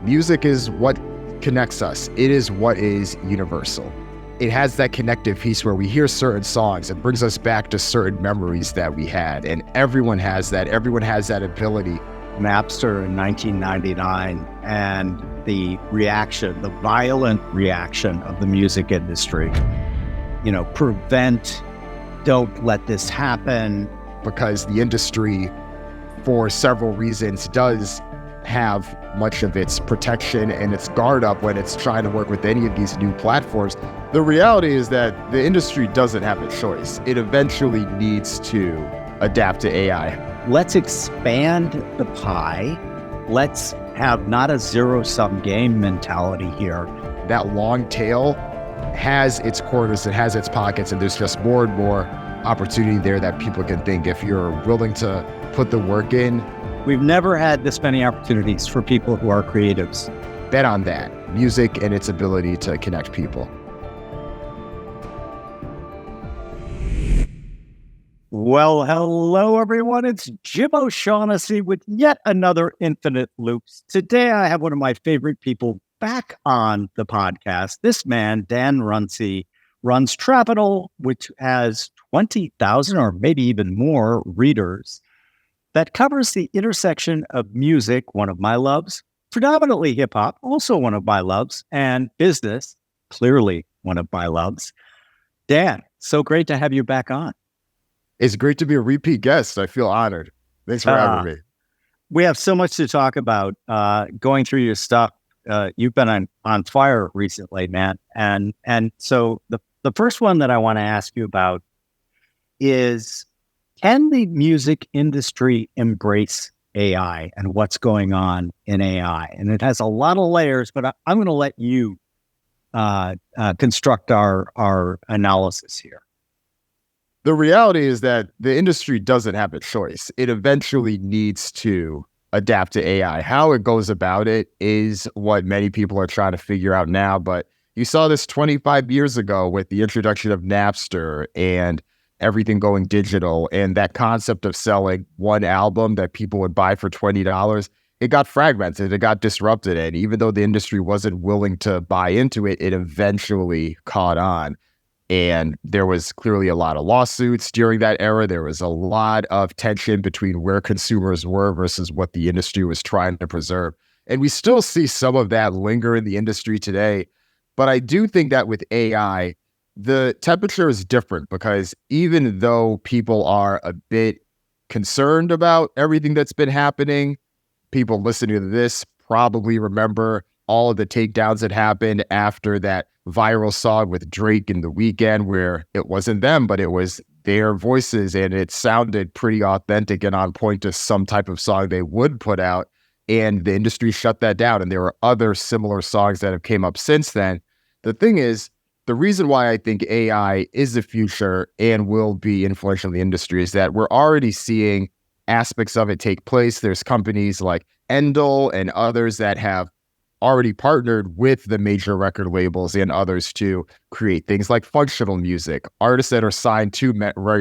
Music is what connects us. It is what is universal. It has that connective piece where we hear certain songs. It brings us back to certain memories that we had. And everyone has that. Everyone has that ability. Napster in 1999 and the reaction, the violent reaction of the music industry. Prevent, don't let this happen. Because the industry, for several reasons, does have much of its protection and its guard up when it's trying to work with any of these new platforms. The reality is that the industry doesn't have a choice. It eventually needs to adapt to AI. Let's expand the pie. Let's have not a zero-sum game mentality here. That long tail has its corners, it has its pockets, and there's just more and more opportunity there that people can think if you're willing to put the work in. We've never had this many opportunities for people who are creatives. Bet on that. Music and its ability to connect people. Well, hello, everyone. It's Jim O'Shaughnessy with yet another Infinite Loops. Today, I have one of my favorite people back on the podcast. This man, Dan Runcie, runs Trapital, which has 20,000 or maybe even more readers, that covers the intersection of music, one of my loves, predominantly hip-hop, also one of my loves, and business, clearly one of my loves. Dan, so great to have you back on. It's great to be a repeat guest. I feel honored. Thanks for having me. We have so much to talk about. Going through your stuff, you've been on fire recently, man. And so the first one that I want to ask you about is, can the music industry embrace AI and what's going on in AI? And it has a lot of layers, but I'm going to let you construct our analysis here. The reality is that the industry doesn't have a choice. It eventually needs to adapt to AI. How it goes about it is what many people are trying to figure out now. But you saw this 25 years ago with the introduction of Napster and everything going digital, and that concept of selling one album that people would buy for $20, it got fragmented, it got disrupted. And even though the industry wasn't willing to buy into it, it eventually caught on. And there was clearly a lot of lawsuits during that era. There was a lot of tension between where consumers were versus what the industry was trying to preserve. And we still see some of that linger in the industry today. But I do think that with AI, the temperature is different, because even though people are a bit concerned about everything that's been happening, people listening to this probably remember all of the takedowns that happened after that viral song with Drake and The Weeknd, where it wasn't them, but it was their voices, and it sounded pretty authentic and on point to some type of song they would put out, and the industry shut that down. And there were other similar songs that have came up since then. The thing is, the reason why I think AI is the future and will be influential in the industry is that we're already seeing aspects of it take place. There's companies like Endel and others that have already partnered with the major record labels and others to create things like functional music. Artists that are signed to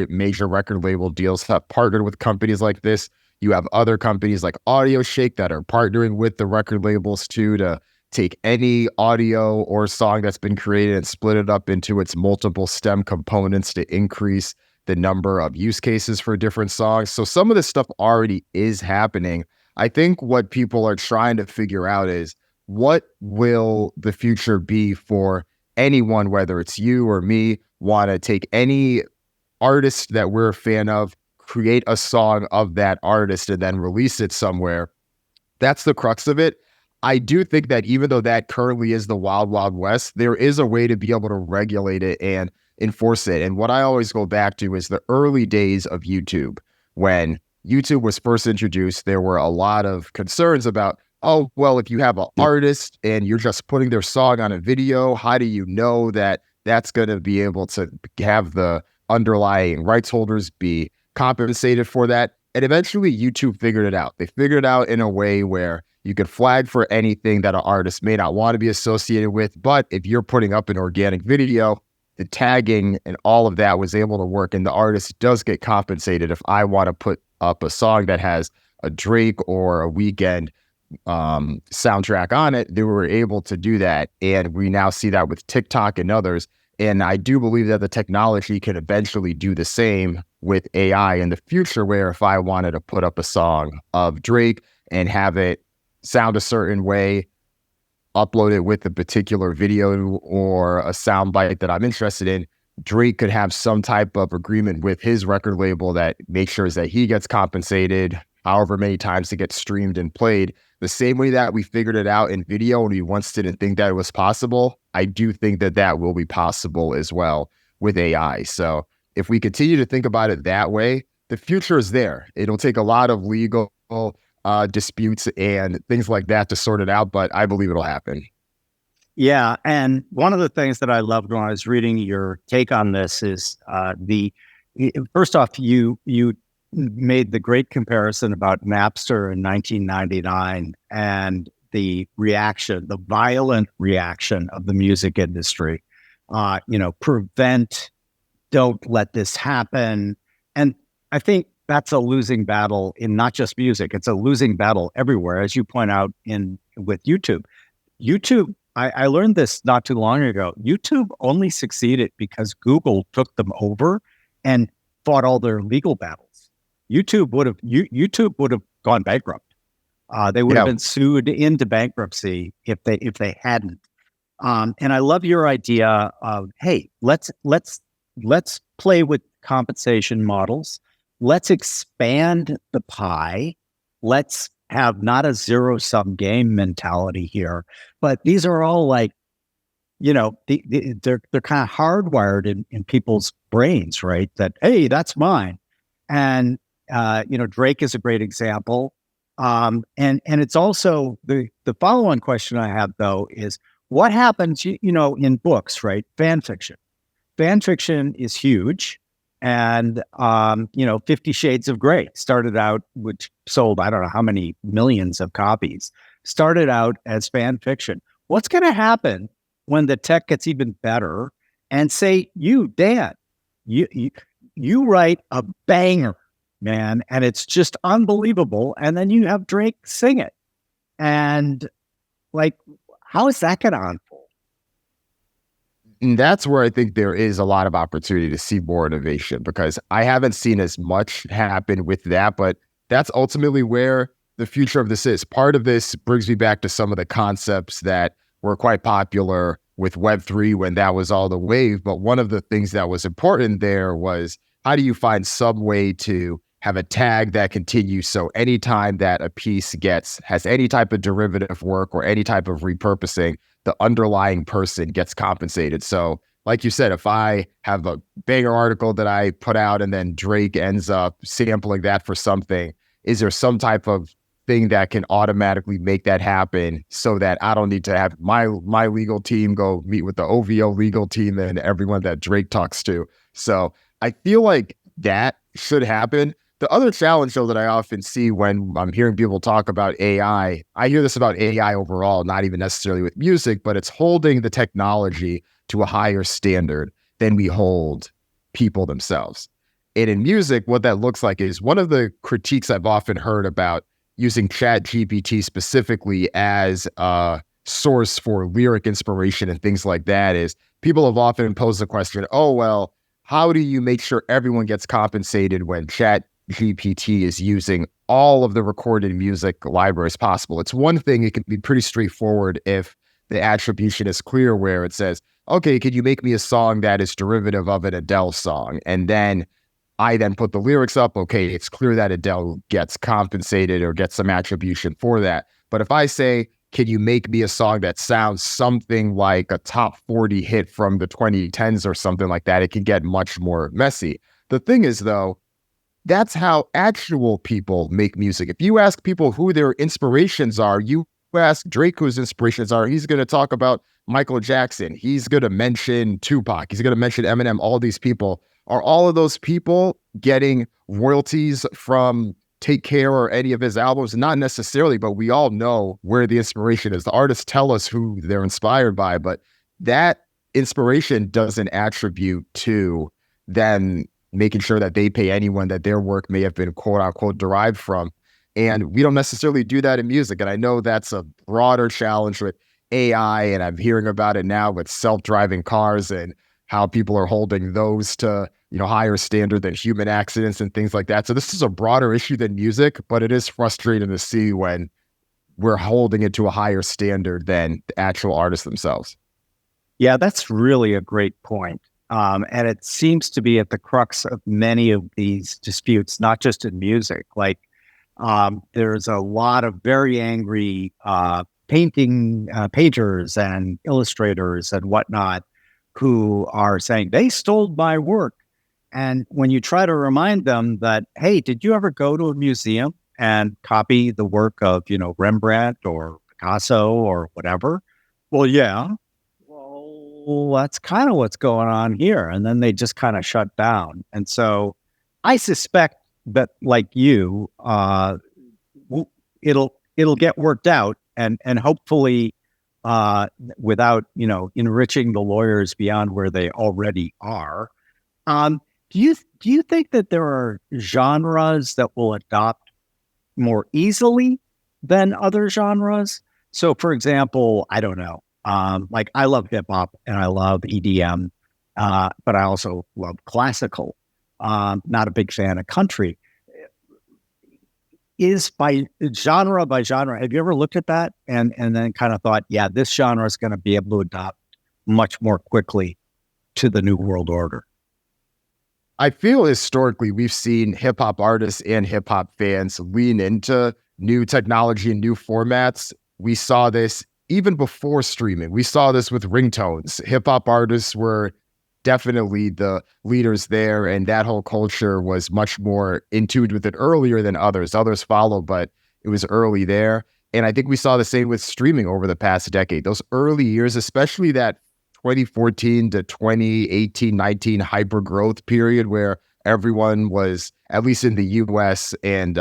major record label deals have partnered with companies like this. You have other companies like Audio Shake that are partnering with the record labels to take any audio or song that's been created and split it up into its multiple stem components to increase the number of use cases for different songs. So some of this stuff already is happening. I think what people are trying to figure out is, what will the future be for anyone, whether it's you or me, want to take any artist that we're a fan of, create a song of that artist, and then release it somewhere. That's the crux of it. I do think that even though that currently is the wild, wild west, there is a way to be able to regulate it and enforce it. And what I always go back to is the early days of YouTube. When YouTube was first introduced, there were a lot of concerns about, oh, well, if you have an artist and you're just putting their song on a video, how do you know that that's going to be able to have the underlying rights holders be compensated for that? And eventually YouTube figured it out. They figured it out in a way where you could flag for anything that an artist may not want to be associated with. But if you're putting up an organic video, the tagging and all of that was able to work. And the artist does get compensated. If I want to put up a song that has a Drake or a Weeknd soundtrack on it, they were able to do that. And we now see that with TikTok and others. And I do believe that the technology can eventually do the same with AI in the future, where if I wanted to put up a song of Drake and have it sound a certain way, upload it with a particular video or a sound bite that I'm interested in, Drake could have some type of agreement with his record label that makes sure that he gets compensated however many times it gets streamed and played. The same way that we figured it out in video and we once didn't think that it was possible, I do think that that will be possible as well with AI. So if we continue to think about it that way, the future is there. It'll take a lot of legal disputes and things like that to sort it out, but I believe it'll happen. Yeah, and one of the things that I loved when I was reading your take on this is first off, you made the great comparison about Napster in 1999 and the violent reaction of the music industry. Prevent, don't let this happen. And I think that's a losing battle in not just music. It's a losing battle everywhere, as you point out with YouTube. I learned this not too long ago. YouTube only succeeded because Google took them over and fought all their legal battles. YouTube would have gone bankrupt. They would have been sued into bankruptcy if they hadn't. And I love your idea of, hey, let's play with compensation models. Let's expand the pie. Let's have not a zero-sum game mentality here, but these are all like, they're kind of hardwired in people's brains, right? That, hey, that's mine. And Drake is a great example. And it's also the follow-on question I have though is what happens, in books, right? Fan fiction is huge. And, 50 Shades of Grey started out, which sold, I don't know how many millions of copies, started out as fan fiction. What's going to happen when the tech gets even better and say, you, Dan, you write a banger, man, and it's just unbelievable. And then you have Drake sing it. And how is that going to unfold? And that's where I think there is a lot of opportunity to see more innovation, because I haven't seen as much happen with that, but that's ultimately where the future of this is. Part of this brings me back to some of the concepts that were quite popular with Web3 when that was all the wave. But one of the things that was important there was, how do you find some way to have a tag that continues? So anytime that a piece has any type of derivative work or any type of repurposing, the underlying person gets compensated. So like you said, if I have a banger article that I put out and then Drake ends up sampling that for something, is there some type of thing that can automatically make that happen so that I don't need to have my legal team go meet with the OVO legal team and everyone that Drake talks to? So I feel like that should happen. The other challenge, though, that I often see when I'm hearing people talk about AI, I hear this about AI overall, not even necessarily with music, but it's holding the technology to a higher standard than we hold people themselves. And in music, what that looks like is, one of the critiques I've often heard about using ChatGPT specifically as a source for lyric inspiration and things like that is, people have often posed the question, oh, well, how do you make sure everyone gets compensated when ChatGPT is using all of the recorded music libraries possible? It's one thing, it can be pretty straightforward if the attribution is clear, where it says, okay, could you make me a song that is derivative of an Adele song? And then I then put the lyrics up. Okay, it's clear that Adele gets compensated or gets some attribution for that. But if I say, can you make me a song that sounds something like a top 40 hit from the 2010s or something like that, it can get much more messy. The thing is, though, that's how actual people make music. If you ask people who their inspirations are, you ask Drake who his inspirations are, he's going to talk about Michael Jackson. He's going to mention Tupac. He's going to mention Eminem, all these people. Are all of those people getting royalties from Take Care or any of his albums? Not necessarily, but we all know where the inspiration is. The artists tell us who they're inspired by, but that inspiration doesn't attribute to them making sure that they pay anyone that their work may have been quote unquote derived from. And we don't necessarily do that in music. And I know that's a broader challenge with AI, and I'm hearing about it now with self-driving cars and how people are holding those to, higher standard than human accidents and things like that. So this is a broader issue than music, but it is frustrating to see when we're holding it to a higher standard than the actual artists themselves. Yeah, that's really a great point. And it seems to be at the crux of many of these disputes, not just in music. Like, there's a lot of very angry painters and illustrators and whatnot who are saying they stole my work. And when you try to remind them that, hey, did you ever go to a museum and copy the work of, Rembrandt or Picasso or whatever? Well, yeah. Well, that's kind of what's going on here. And then they just kind of shut down. And so I suspect that, like you, it'll get worked out, and hopefully without enriching the lawyers beyond where they already are. Do you think that there are genres that will adopt more easily than other genres? So, for example, I don't know. Like, I love hip hop and I love EDM, but I also love classical. Not a big fan of country. Is by genre, have you ever looked at that and then kind of thought, yeah, this genre is going to be able to adopt much more quickly to the new world order? I feel historically we've seen hip hop artists and hip hop fans lean into new technology and new formats. We saw this even before streaming. We saw this with ringtones. Hip hop artists were definitely the leaders there, and that whole culture was much more in tune with it earlier than others. Others followed, but it was early there. And I think we saw the same with streaming over the past decade. Those early years, especially that 2014 to 2018, 19 hyper growth period where everyone was, at least in the US and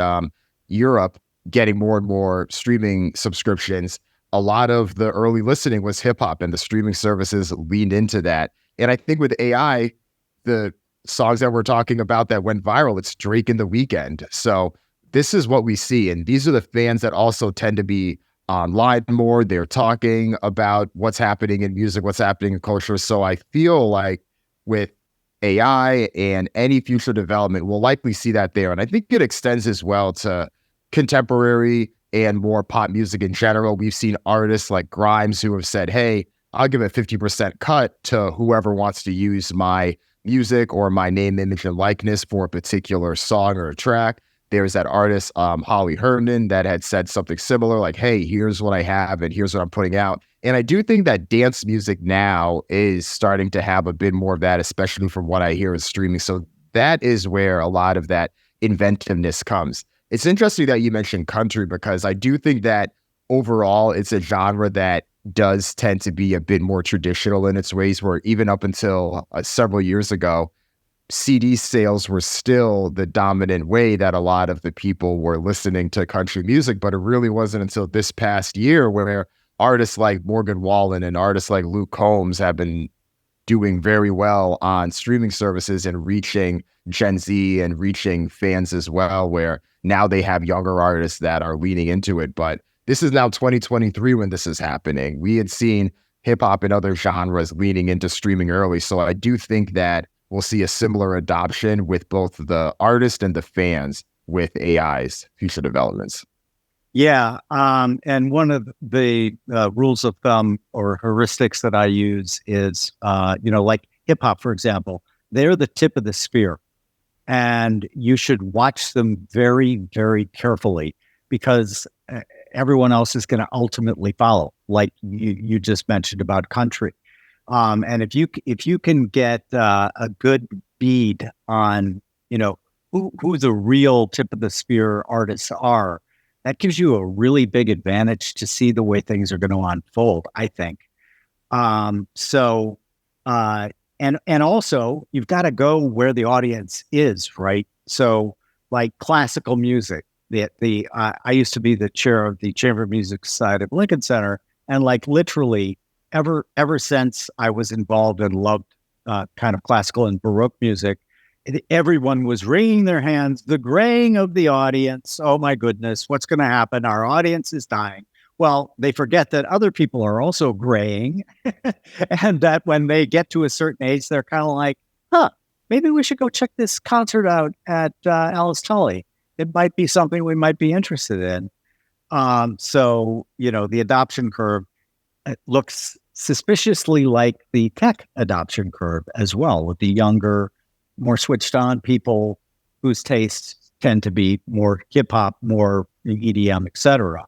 Europe, getting more and more streaming subscriptions. A lot of the early listening was hip hop, and the streaming services leaned into that. And I think with AI, the songs that we're talking about that went viral, it's Drake and The Weeknd. So this is what we see. And these are the fans that also tend to be online more. They're talking about what's happening in music, what's happening in culture. So I feel like with AI and any future development, we'll likely see that there. And I think it extends as well to contemporary and more pop music in general. We've seen artists like Grimes who have said, hey, I'll give a 50% cut to whoever wants to use my music or my name, image, and likeness for a particular song or a track. There's that artist, Holly Herndon, that had said something similar, like, hey, here's what I have and here's what I'm putting out. And I do think that dance music now is starting to have a bit more of that, especially from what I hear in streaming. So that is where a lot of that inventiveness comes. It's interesting that you mentioned country, because I do think that overall it's a genre that does tend to be a bit more traditional in its ways, where even up until several years ago, CD sales were still the dominant way that a lot of the people were listening to country music. But it really wasn't until this past year where artists like Morgan Wallen and artists like Luke Combs have been doing very well on streaming services and reaching Gen Z and reaching fans as well, where now they have younger artists that are leaning into it. But this is now 2023 when this is happening. We had seen hip hop and other genres leaning into streaming early. So I do think that we'll see a similar adoption with both the artist and the fans with AI's future developments. Yeah. And one of the rules of thumb or heuristics that I use is, like hip hop, for example, they're the tip of the spear, and you should watch them very, very carefully, because everyone else is going to ultimately follow, like you just mentioned about country. And if you can get a good bead on, who the real tip of the spear artists are, that gives you a really big advantage to see the way things are going to unfold, I think. And also you've got to go where the audience is, right? So like classical music, I used to be the chair of the Chamber of Music Society of Lincoln Center, and like literally ever since I was involved and loved kind of classical and Baroque music, everyone was wringing their hands, the graying of the audience. Oh my goodness, what's going to happen? Our audience is dying. Well, they forget that other people are also graying and that when they get to a certain age, they're kind of like, maybe we should go check this concert out at Alice Tully. It might be something we might be interested in. So, the adoption curve looks suspiciously like the tech adoption curve as well, with the younger, more switched on people whose tastes tend to be more hip hop, more EDM, etc.,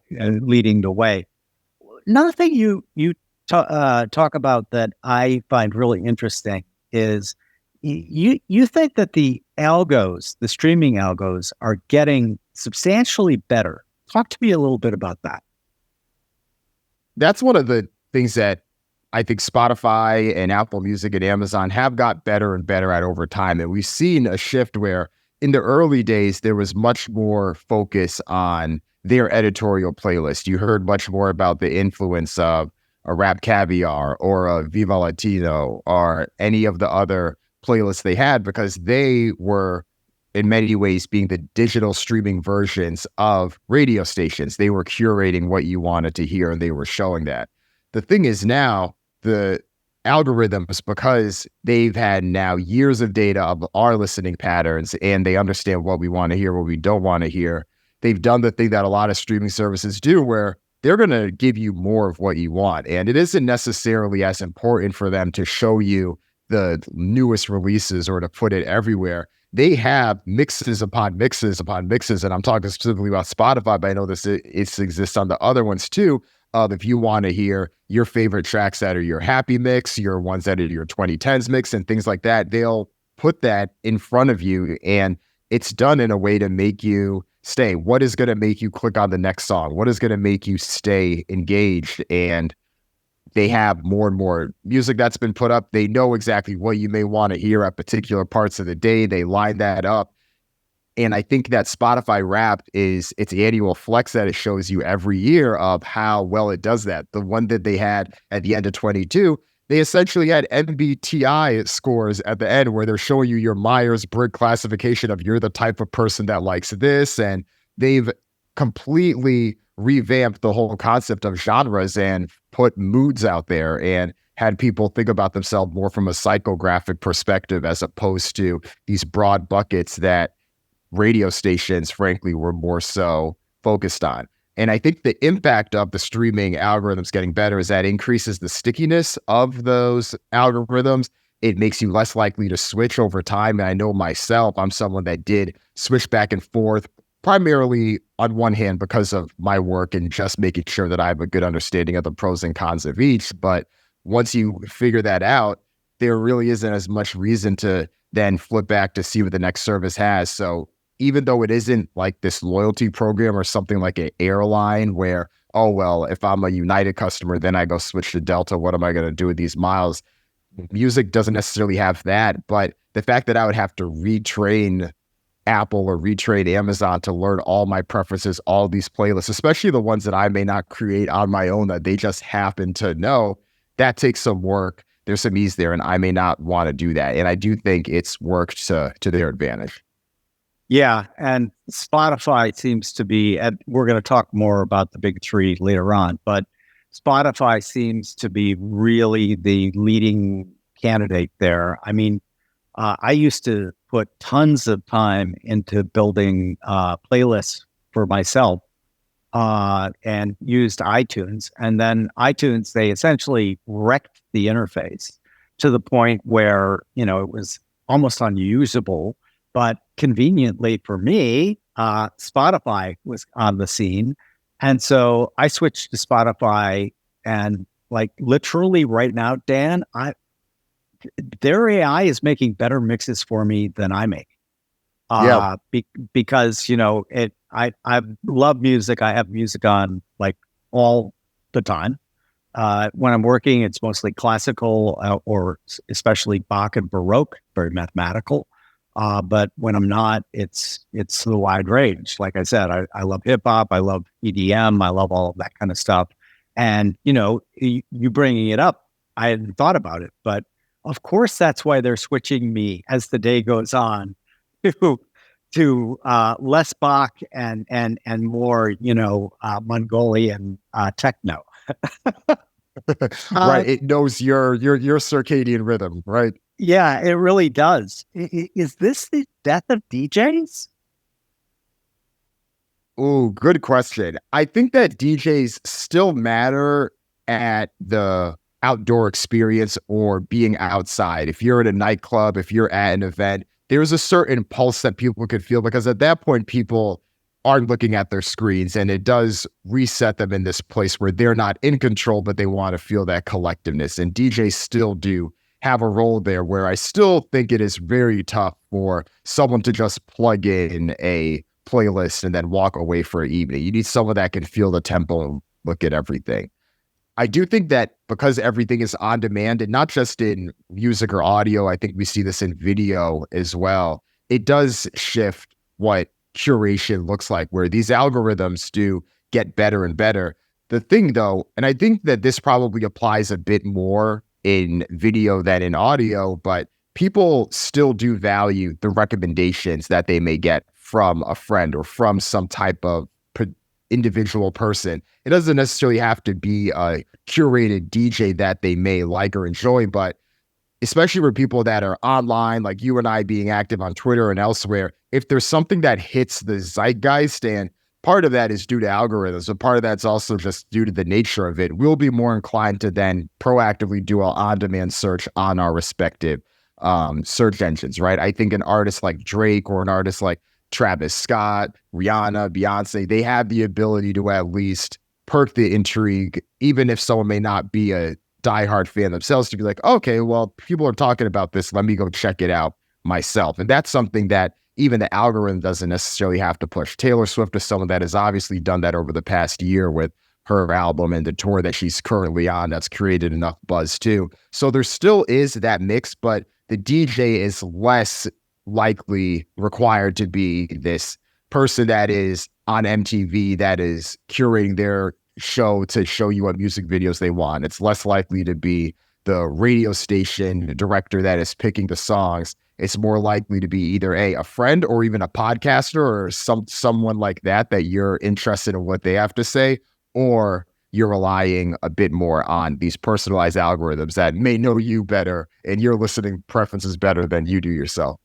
leading the way. Another thing you talk about that I find really interesting is you think that the streaming algos, are getting substantially better. Talk to me a little bit about that. That's one of the things that I think Spotify and Apple Music and Amazon have got better and better at over time. And we've seen a shift where in the early days, there was much more focus on their editorial playlist. You heard much more about the influence of a Rap Caviar or a Viva Latino or any of the other playlists they had, because they were in many ways being the digital streaming versions of radio stations. They were curating what you wanted to hear and they were showing that. The thing is now, the algorithms, because they've had now years of data of our listening patterns and they understand what we want to hear, what we don't want to hear, they've done the thing that a lot of streaming services do where they're going to give you more of what you want. And it isn't necessarily as important for them to show you the newest releases or to put it everywhere. They have mixes upon mixes upon mixes. And I'm talking specifically about Spotify, but I know it exists on the other ones too. If you want to hear your favorite tracks that are your happy mix, your ones that are your 2010s mix and things like that, they'll put that in front of you. And it's done in a way to make you stay. What is going to make you click on the next song? What is going to make you stay engaged? And they have more and more music that's been put up. They know exactly what you may want to hear at particular parts of the day. They line that up. And I think that Spotify Wrapped is its annual flex that it shows you every year of how well it does that. The one that they had at the end of 22, they essentially had MBTI scores at the end where they're showing you your Myers-Briggs classification of you're the type of person that likes this. And they've completely revamped the whole concept of genres and put moods out there and had people think about themselves more from a psychographic perspective as opposed to these broad buckets that radio stations, frankly, were more so focused on. And I think the impact of the streaming algorithms getting better is that increases the stickiness of those algorithms. It makes you less likely to switch over time. And I know myself, I'm someone that did switch back and forth, primarily on one hand because of my work and just making sure that I have a good understanding of the pros and cons of each. But once you figure that out, there really isn't as much reason to then flip back to see what the next service has. So even though it isn't like this loyalty program or something like an airline where, oh, well, if I'm a United customer, then I go switch to Delta. What am I going to do with these miles? Music doesn't necessarily have that. But the fact that I would have to retrain Apple or retrain Amazon to learn all my preferences, all these playlists, especially the ones that I may not create on my own that they just happen to know, that takes some work. There's some ease there, and I may not want to do that. And I do think it's worked to their advantage. Yeah, and Spotify seems to be, and we're going to talk more about the big three later on, but Spotify seems to be really the leading candidate there. I mean, I used to put tons of time into building playlists for myself and used iTunes. And then iTunes, they essentially wrecked the interface to the point where, it was almost unusable. But conveniently for me, Spotify was on the scene. And so I switched to Spotify, and like literally right now, Dan, their AI is making better mixes for me than I make. Because, I love music. I have music on like all the time. When I'm working, it's mostly classical or especially Bach and Baroque, very mathematical. But when I'm not, it's the wide range. Like I said, I love hip hop. I love EDM. I love all of that kind of stuff. And, you bringing it up, I hadn't thought about it, but of course, that's why they're switching me as the day goes on to less Bach and more, Mongolian techno. Uh, Right. It knows your circadian rhythm, right? yeah, it really does. Is this the death of DJs? Oh, good question. I think that DJs still matter at the outdoor experience or being outside. If you're at a nightclub, if you're at an event, there's a certain pulse that people could feel because at that point, people aren't looking at their screens and it does reset them in this place where they're not in control, but they want to feel that collectiveness. And DJs still do have a role there where I still think it is very tough for someone to just plug in a playlist and then walk away for an evening. You need someone that can feel the tempo and look at everything. I do think that because everything is on demand and not just in music or audio, I think we see this in video as well. It does shift what curation looks like, where these algorithms do get better and better. The thing though, and I think that this probably applies a bit more in video than in audio, but people still do value the recommendations that they may get from a friend or from some type of individual person. It doesn't necessarily have to be a curated DJ that they may like or enjoy, but especially for people that are online, like you and I being active on Twitter and elsewhere, if there's something that hits the zeitgeist, and part of that is due to algorithms, but part of that's also just due to the nature of it, we'll be more inclined to then proactively do an on-demand search on our respective search engines, right? I think an artist like Drake or an artist like Travis Scott, Rihanna, Beyonce, they have the ability to at least perk the intrigue, even if someone may not be a diehard fan themselves, to be like, okay, well, people are talking about this. Let me go check it out myself. And that's something that even the algorithm doesn't necessarily have to push. Taylor Swift is someone that has obviously done that over the past year with her album and the tour that she's currently on. That's created enough buzz too. So there still is that mix, but the DJ is less likely required to be this person that is on MTV that is curating their show to show you what music videos they want. It's less likely to be the radio station director that is picking the songs. It's more likely to be either a friend or even a podcaster or someone like that you're interested in what they have to say, or you're relying a bit more on these personalized algorithms that may know you better and your listening preferences better than you do yourself.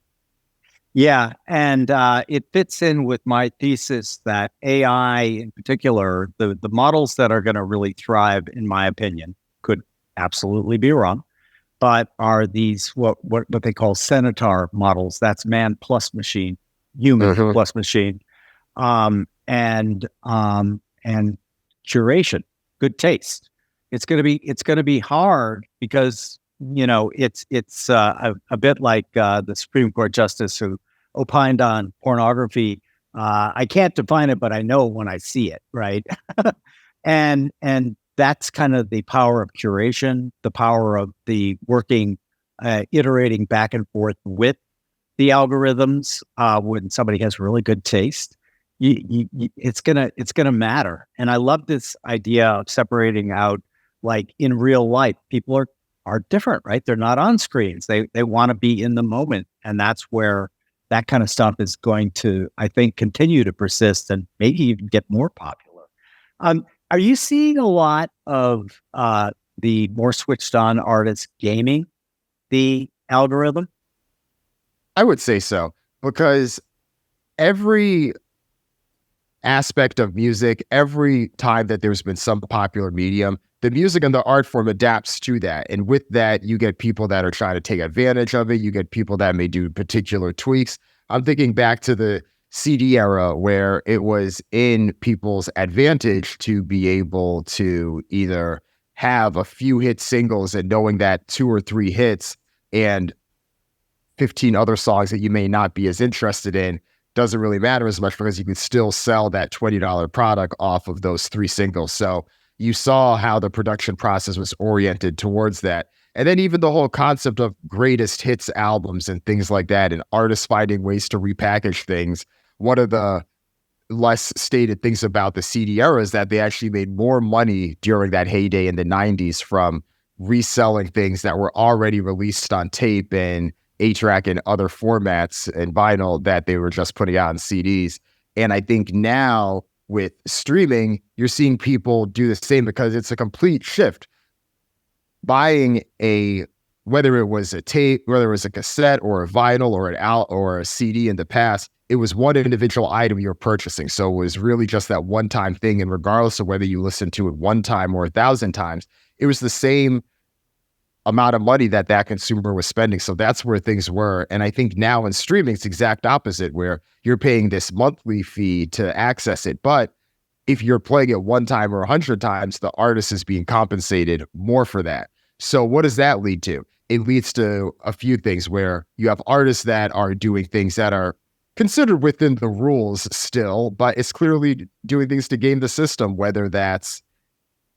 Yeah, and it fits in with my thesis that AI in particular, the models that are going to really thrive, in my opinion, could absolutely be wrong, but are these what they call centaur models. That's man plus machine, human plus machine, and curation, good taste. It's gonna be hard because it's a bit like the Supreme Court justice who opined on pornography. I can't define it, but I know when I see it, right? and that's kind of the power of curation, the power of the working, iterating back and forth with the algorithms. When somebody has really good taste, it's gonna matter. And I love this idea of separating out, like in real life, people are different, right? They're not on screens. They want to be in the moment. And that's where that kind of stuff is going to, I think, continue to persist and maybe even get more popular. Are you seeing a lot of the more switched on artists gaming the algorithm? I would say so, because every aspect of music, every time that there's been some popular medium, the music and the art form adapts to that. And with that, you get people that are trying to take advantage of it. You get people that may do particular tweaks. I'm thinking back to the CD era where it was in people's advantage to be able to either have a few hit singles and knowing that 2 or 3 hits and 15 other songs that you may not be as interested in doesn't really matter as much because you can still sell that $20 product off of those 3 singles. So you saw how the production process was oriented towards that. And then even the whole concept of greatest hits albums and things like that, and artists finding ways to repackage things. One of the less stated things about the CD era is that they actually made more money during that heyday in the 90s from reselling things that were already released on tape and 8-track and other formats and vinyl that they were just putting out on CDs. And I think now with streaming, you're seeing people do the same because it's a complete shift. Buying whether it was a tape, whether it was a cassette or a vinyl or a CD in the past, it was one individual item you're purchasing. So it was really just that one-time thing. And regardless of whether you listened to it one time or 1,000 times, it was the same amount of money that consumer was spending. So that's where things were. And I think now in streaming, it's the exact opposite, where you're paying this monthly fee to access it. But if you're playing it one time or 100 times, the artist is being compensated more for that. So what does that lead to? It leads to a few things where you have artists that are doing things that are considered within the rules still, but it's clearly doing things to game the system, whether that's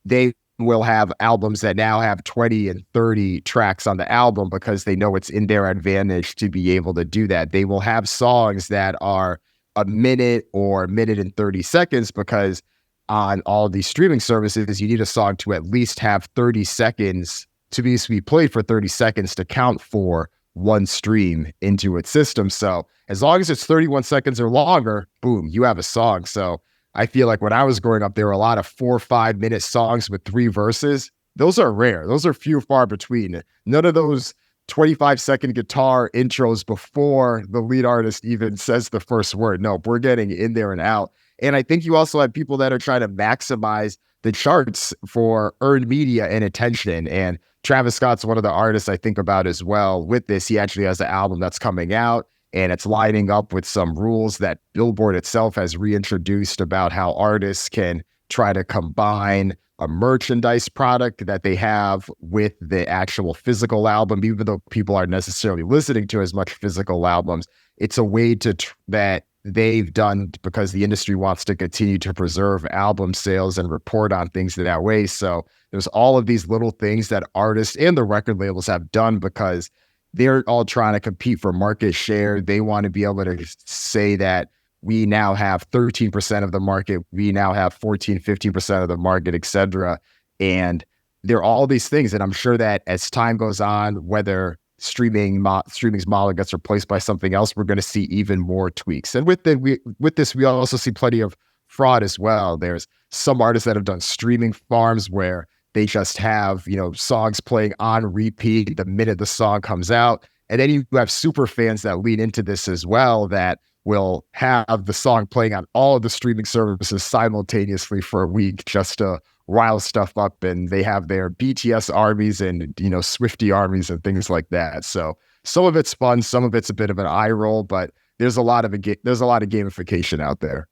they will have albums that now have 20 and 30 tracks on the album because they know it's in their advantage to be able to do that. They will have songs that are a minute or minute and 30 seconds because on all these streaming services, you need a song to at least have 30 seconds to be played for 30 seconds to count for one stream into its system. So as long as it's 31 seconds or longer, boom, you have a song. So I feel like when I was growing up, there were a lot of 4 or 5 minute songs with 3 verses. Those are rare. Those are few far between. None of those 25-second guitar intros before the lead artist even says the first word. No, we're getting in there and out. And I think you also have people that are trying to maximize the charts for earned media and attention. And Travis Scott's one of the artists I think about as well with this. He actually has an album that's coming out, and it's lining up with some rules that Billboard itself has reintroduced about how artists can try to combine a merchandise product that they have with the actual physical album, even though people aren't necessarily listening to as much physical albums. It's a way that they've done because the industry wants to continue to preserve album sales and report on things that way. So there's all of these little things that artists and the record labels have done because they're all trying to compete for market share. They want to be able to say that we now have 13% of the market, we now have 14, 15% of the market, et cetera. And there are all these things. And I'm sure that as time goes on, whether streaming's model gets replaced by something else, we're going to see even more tweaks. And with this, we also see plenty of fraud as well. There's some artists that have done streaming farms where they just have, songs playing on repeat the minute the song comes out. And then you have super fans that lean into this as well, that will have the song playing on all of the streaming services simultaneously for a week just to rile stuff up. And they have their BTS armies and, Swiftie armies and things like that. So some of it's fun, some of it's a bit of an eye roll, but there's a lot of gamification out there.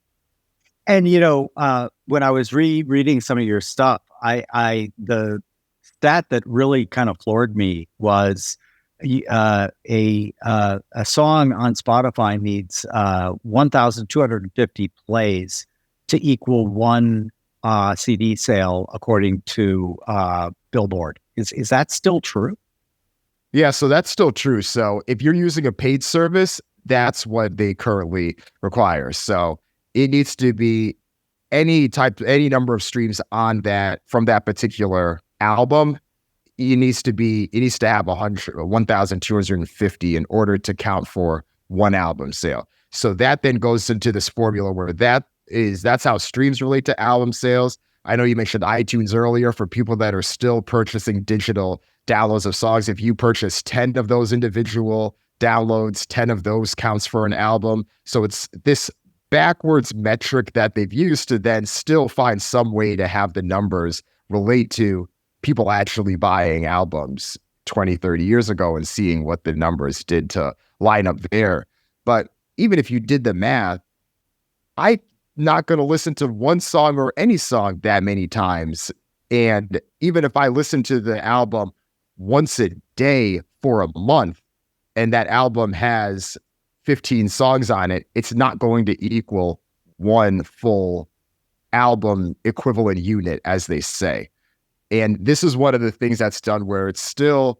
And, when I was rereading some of your stuff, the stat that really kind of floored me was a song on Spotify needs 1,250 plays to equal one CD sale, according to Billboard. Is that still true? Yeah, so that's still true. So if you're using a paid service, that's what they currently require. So it needs to be any number of streams on that from that particular album. It needs to have 1,250 in order to count for one album sale. So that then goes into this formula where that's how streams relate to album sales. I know you mentioned iTunes earlier. For people that are still purchasing digital downloads of songs, if you purchase 10 of those individual downloads, 10 of those counts for an album. So it's this backwards metric that they've used to then still find some way to have the numbers relate to people actually buying albums 20, 30 years ago and seeing what the numbers did to line up there. But even if you did the math, I'm not going to listen to one song or any song that many times. And even if I listen to the album once a day for a month, and that album has 15 songs on it, it's not going to equal one full album equivalent unit, as they say. And this is one of the things that's done where it's still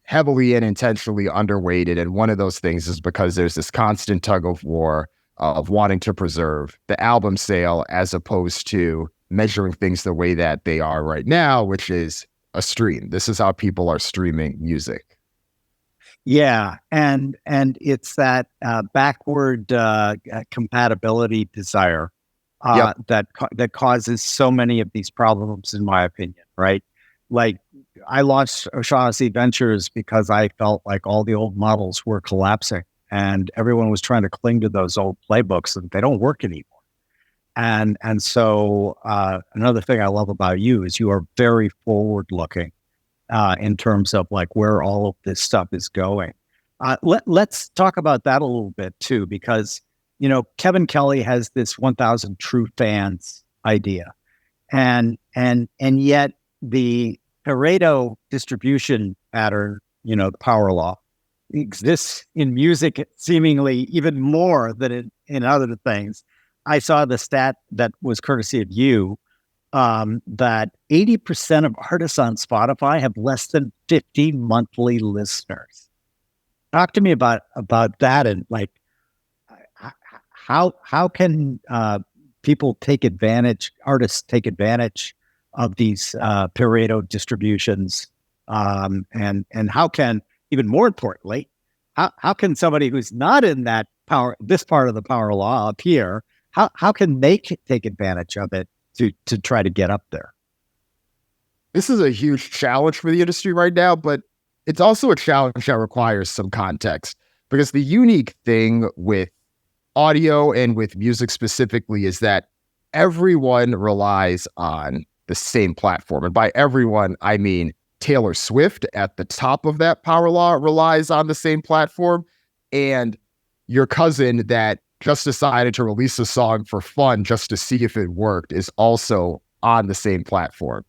heavily and intentionally underweighted. And one of those things is because there's this constant tug of war of wanting to preserve the album sale as opposed to measuring things the way that they are right now, which is a stream. This is how people are streaming music. Yeah, and it's that backward compatibility desire Yep. that causes so many of these problems, in my opinion. Right? Like I launched O'Shaughnessy Ventures because I felt like all the old models were collapsing, and everyone was trying to cling to those old playbooks, and they don't work anymore. And so another thing I love about you is you are very forward looking in terms of like where all of this stuff is going. Let's talk about that a little bit too, because Kevin Kelly has this 1,000 true fans idea, and yet the Pareto distribution pattern, the power law, exists in music seemingly even more than in other things. I saw the stat that was courtesy of you, that 80% of artists on Spotify have less than 50 monthly listeners. Talk to me about that, and like how can people take advantage, artists take advantage of these Pareto distributions, and how can, even more importantly, how can somebody who's not in this part of the power law up here, how can they take advantage of it to try to get up there? This is a huge challenge for the industry right now, but it's also a challenge that requires some context, because the unique thing with audio and with music specifically is that everyone relies on the same platform. And by everyone, I mean Taylor Swift at the top of that power law relies on the same platform, and your cousin that just decided to release a song for fun just to see if it worked is also on the same platform.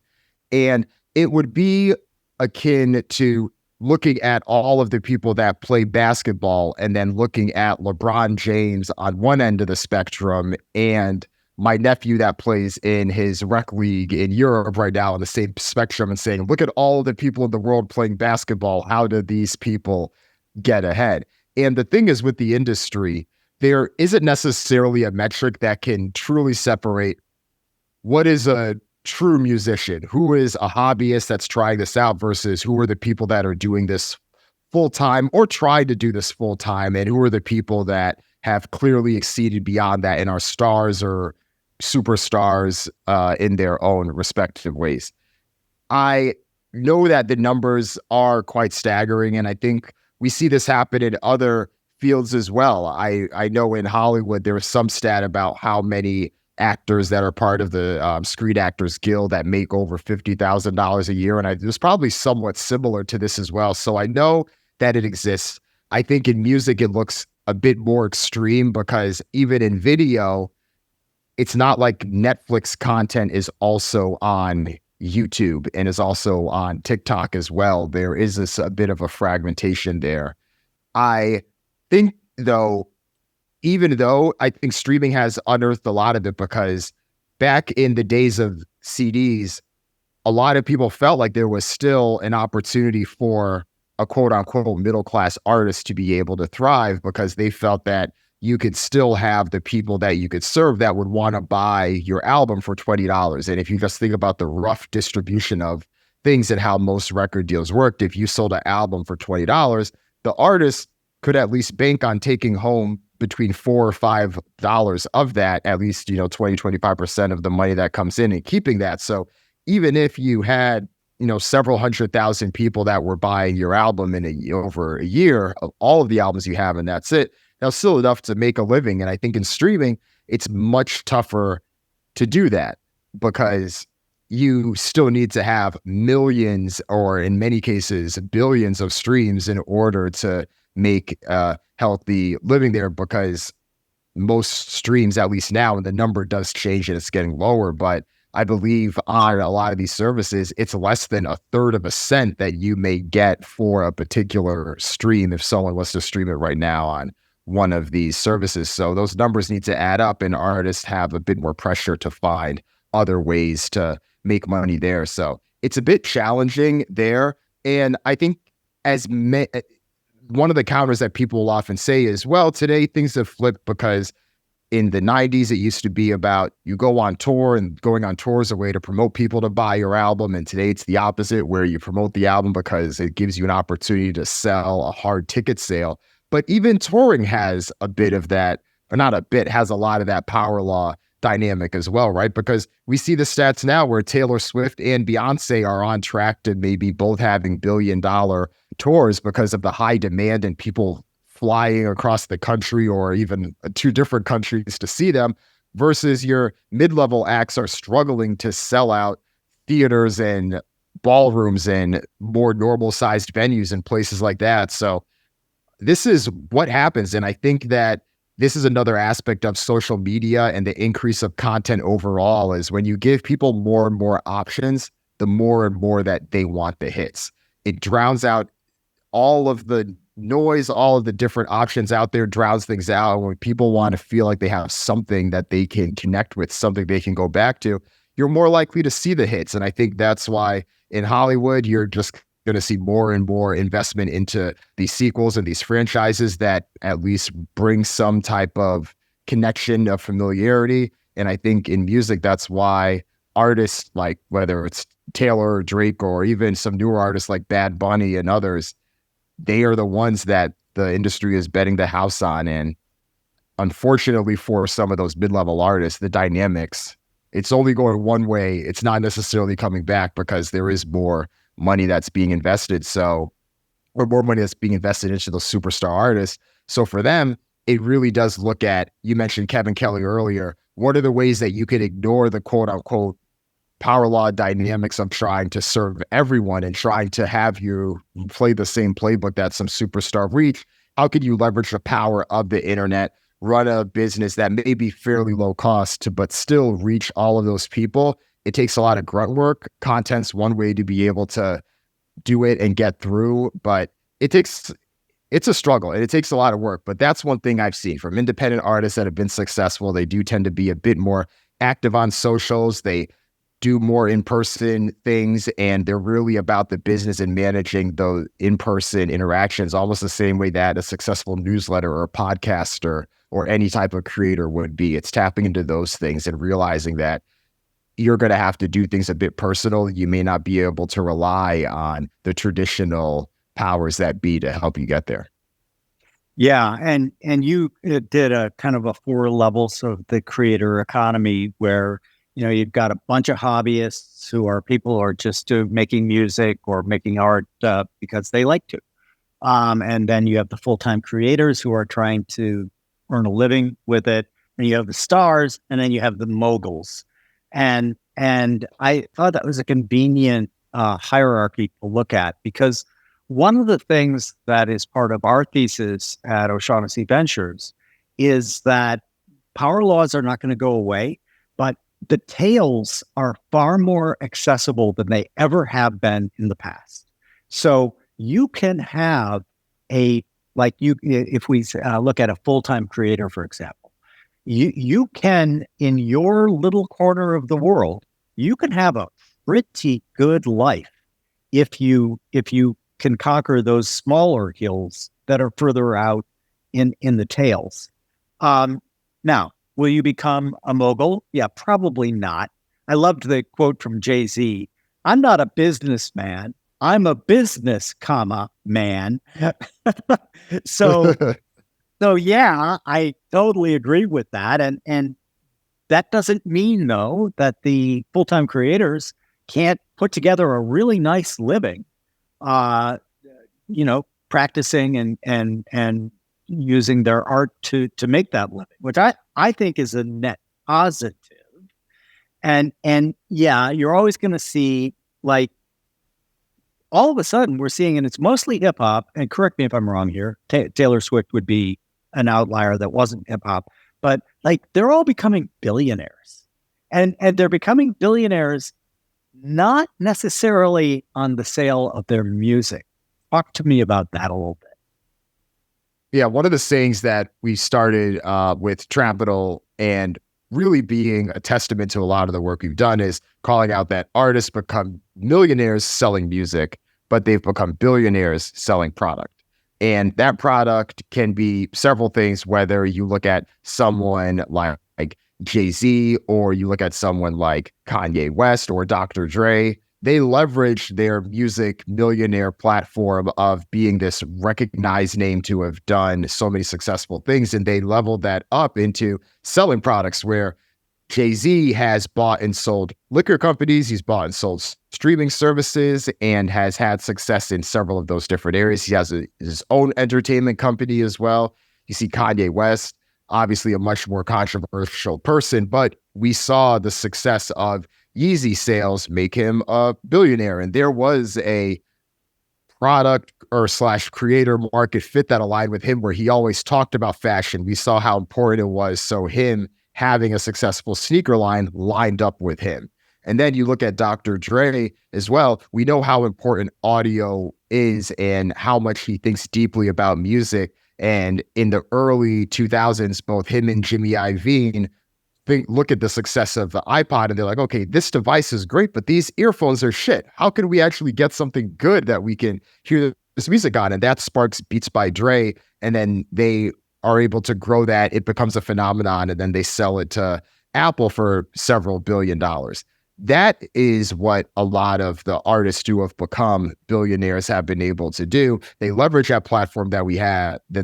And it would be akin to looking at all of the people that play basketball and then looking at LeBron James on one end of the spectrum and my nephew that plays in his rec league in Europe right now on the same spectrum, and saying, look at all of the people in the world playing basketball. How do these people get ahead? And the thing is, with the industry, there isn't necessarily a metric that can truly separate what is a true musician, who is a hobbyist that's trying this out, versus who are the people that are doing this full time or try to do this full time, and who are the people that have clearly exceeded beyond that and are stars or superstars in their own respective ways. I know that the numbers are quite staggering, and I think we see this happen in other fields as well. I know in Hollywood there was some stat about how many actors that are part of the Screen Actors Guild that make over $50,000 a year, and it was probably somewhat similar to this as well. So I know that it exists. I think in music it looks a bit more extreme, because even in video, it's not like Netflix content is also on YouTube and is also on TikTok as well. There is a bit of a fragmentation there. I think, though, even though I think streaming has unearthed a lot of it, because back in the days of CDs, a lot of people felt like there was still an opportunity for a quote unquote middle class artist to be able to thrive, because they felt that you could still have the people that you could serve that would want to buy your album for $20. And if you just think about the rough distribution of things and how most record deals worked, if you sold an album for $20, the artist could at least bank on taking home between $4 or $5 of that, at least, 20-25% of the money that comes in, and keeping that. So even if you had, several 100,000 people that were buying your album in over a year of all of the albums you have, and that's it, that's still enough to make a living. And I think in streaming, it's much tougher to do that, because you still need to have millions, or in many cases, billions of streams in order to make a healthy living there, because most streams, at least now, and the number does change and it's getting lower, but I believe on a lot of these services, it's less than a third of a cent that you may get for a particular stream if someone was to stream it right now on one of these services. So those numbers need to add up, and artists have a bit more pressure to find other ways to make money there. So it's a bit challenging there. And I think one of the counters that people will often say is, well, today things have flipped because in the 90s, it used to be about you go on tour, and going on tour is a way to promote people to buy your album. And today it's the opposite, where you promote the album because it gives you an opportunity to sell a hard ticket sale. But even touring has a bit of that, or not a bit, has a lot of that power law dynamic as well, right? Because we see the stats now where Taylor Swift and Beyonce are on track to maybe both having billion-dollar tours because of the high demand and people flying across the country or even two different countries to see them, versus your mid-level acts are struggling to sell out theaters and ballrooms and more normal-sized venues and places like that. So this is what happens. And I think that this is another aspect of social media and the increase of content overall, is when you give people more and more options, the more and more that they want the hits. It drowns out all of the noise, all of the different options out there, drowns things out. And when people want to feel like they have something that they can connect with, something they can go back to, you're more likely to see the hits. And I think that's why in Hollywood, you're just going to see more and more investment into these sequels and these franchises that at least bring some type of connection of familiarity. And I think in music, that's why artists like, whether it's Taylor or Drake or even some newer artists like Bad Bunny and others, they are the ones that the industry is betting the house on. And unfortunately for some of those mid-level artists, the dynamics, it's only going one way. It's not necessarily coming back because there is more money that's being invested. So, or more money that's being invested into those superstar artists. So for them, it really does look at, you mentioned Kevin Kelly earlier, what are the ways that you could ignore the quote unquote power law dynamics of trying to serve everyone and trying to have you play the same playbook that some superstar reach? How can you leverage the power of the internet, run a business that may be fairly low cost, but still reach all of those people? It takes a lot of grunt work. Content's one way to be able to do it and get through, but it's a struggle and it takes a lot of work. But that's one thing I've seen from independent artists that have been successful. They do tend to be a bit more active on socials. They do more in-person things, and they're really about the business and managing those in-person interactions, almost the same way that a successful newsletter or a podcaster or any type of creator would be. It's tapping into those things and realizing that you're going to have to do things a bit personal. You may not be able to rely on the traditional powers that be to help you get there. Yeah, and you did a kind of a 4 levels of the creator economy where, you know, you've got a bunch of hobbyists who are people who are just making music or making art because they like to. And then you have the full-time creators who are trying to earn a living with it. And you have the stars, and then you have the moguls. And I thought that was a convenient hierarchy to look at, because one of the things that is part of our thesis at O'Shaughnessy Ventures is that power laws are not going to go away, but the tails are far more accessible than they ever have been in the past. So you can have if we look at a full-time creator, for example, you can, in your little corner of the world, you can have a pretty good life if you can conquer those smaller hills that are further out in the tails. Now, will you become a mogul? Yeah, probably not. I loved the quote from Jay-Z. I'm not a businessman. I'm a business, man. So yeah, I totally agree with that. And that doesn't mean, though, that the full-time creators can't put together a really nice living, practicing and using their art to make that living, which I think is a net positive. And yeah, you're always going to see, like, all of a sudden we're seeing, and it's mostly hip hop, and correct me if I'm wrong here, Taylor Swift would be an outlier that wasn't hip hop, but like they're all becoming billionaires, and they're becoming billionaires not necessarily on the sale of their music. Talk to me about that a little bit. Yeah, one of the sayings that we started with Trapital, and really being a testament to a lot of the work we've done, is calling out that artists become millionaires selling music, but they've become billionaires selling product. And that product can be several things, whether you look at someone like Jay-Z or you look at someone like Kanye West or Dr. Dre. They leverage their music millionaire platform of being this recognized name to have done so many successful things. And they leveled that up into selling products where Jay-Z has bought and sold liquor companies. He's bought and sold streaming services and has had success in several of those different areas. He has his own entertainment company as well. You see Kanye West, obviously a much more controversial person, but we saw the success of Yeezy sales make him a billionaire. And there was a product or / creator market fit that aligned with him where he always talked about fashion. We saw how important it was. So him having a successful sneaker line lined up with him. And then you look at Dr. Dre as well. We know how important audio is and how much he thinks deeply about music. And in the early 2000s, both him and Jimmy Iovine look at the success of the iPod and they're like, okay, this device is great, but these earphones are shit. How can we actually get something good that we can hear this music on? And that sparks Beats by Dre. And then they are able to grow that. It becomes a phenomenon. And then they sell it to Apple for several $1 billion. That is what a lot of the artists who have become billionaires have been able to do. They leverage that platform that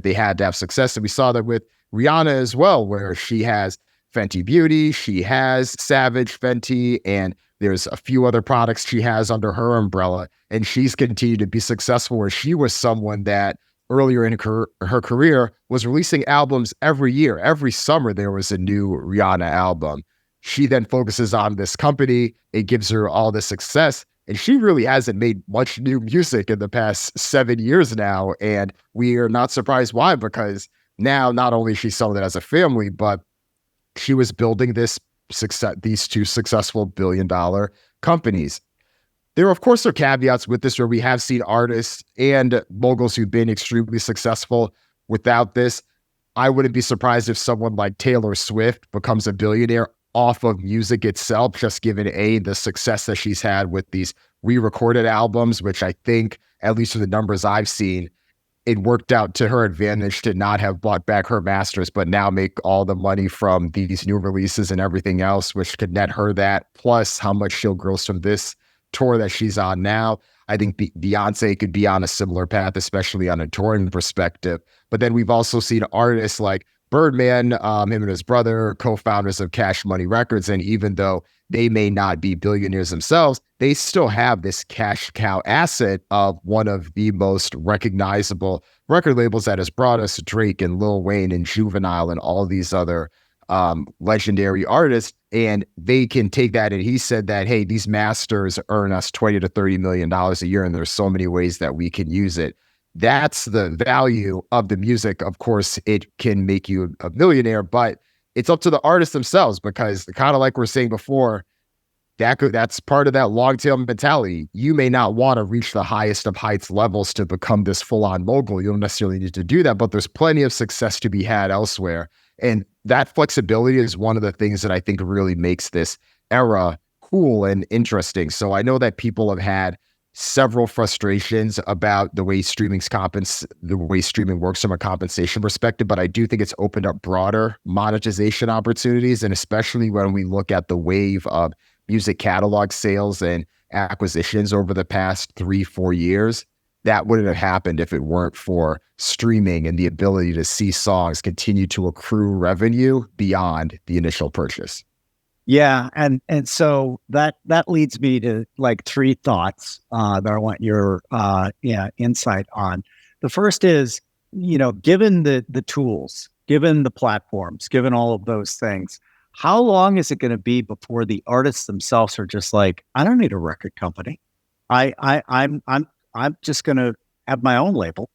they had to have success. And we saw that with Rihanna as well, where she has Fenty Beauty, she has Savage Fenty, and there's a few other products she has under her umbrella. And she's continued to be successful where she was someone that earlier in her career was releasing albums every year. Every summer, there was a new Rihanna album. She then focuses on this company. It gives her all the success. And she really hasn't made much new music in the past 7 years now. And we are not surprised why, because now not only is she selling it as a family, but she was building these two successful $1 billion companies. There, of course, are caveats with this where we have seen artists and moguls who've been extremely successful without this. I wouldn't be surprised if someone like Taylor Swift becomes a billionaire off of music itself, just given the success that she's had with these re-recorded albums, which I think, at least from the numbers I've seen, it worked out to her advantage to not have bought back her masters, but now make all the money from these new releases and everything else, which could net her that, plus how much she'll gross from this tour that she's on now. I think Beyonce could be on a similar path, especially on a touring perspective. But then we've also seen artists like Birdman, him and his brother, co-founders of Cash Money Records. And even though they may not be billionaires themselves, they still have this cash cow asset of one of the most recognizable record labels that has brought us Drake and Lil Wayne and Juvenile and all these other legendary artists. And they can take that. And he said that, hey, these masters earn us $20 to $30 million a year. And there's so many ways that we can use it. That's the value of the music. Of course, it can make you a millionaire, but it's up to the artists themselves, because kind of like we're saying before, that's part of that long tail mentality. You may not want to reach the highest of heights levels to become this full-on mogul. You don't necessarily need to do that, but there's plenty of success to be had elsewhere. And that flexibility is one of the things that I think really makes this era cool and interesting. So I know that people have had several frustrations about the way streaming works from a compensation perspective, but I do think it's opened up broader monetization opportunities. And especially when we look at the wave of music catalog sales and acquisitions over the past 3-4 years, that wouldn't have happened if it weren't for streaming and the ability to see songs continue to accrue revenue beyond the initial purchase. Yeah, and so that leads me to like 3 thoughts that I want your insight on. The first is, given the tools, given the platforms, given all of those things, how long is it going to be before the artists themselves are just like, I don't need a record company. I'm just going to have my own label,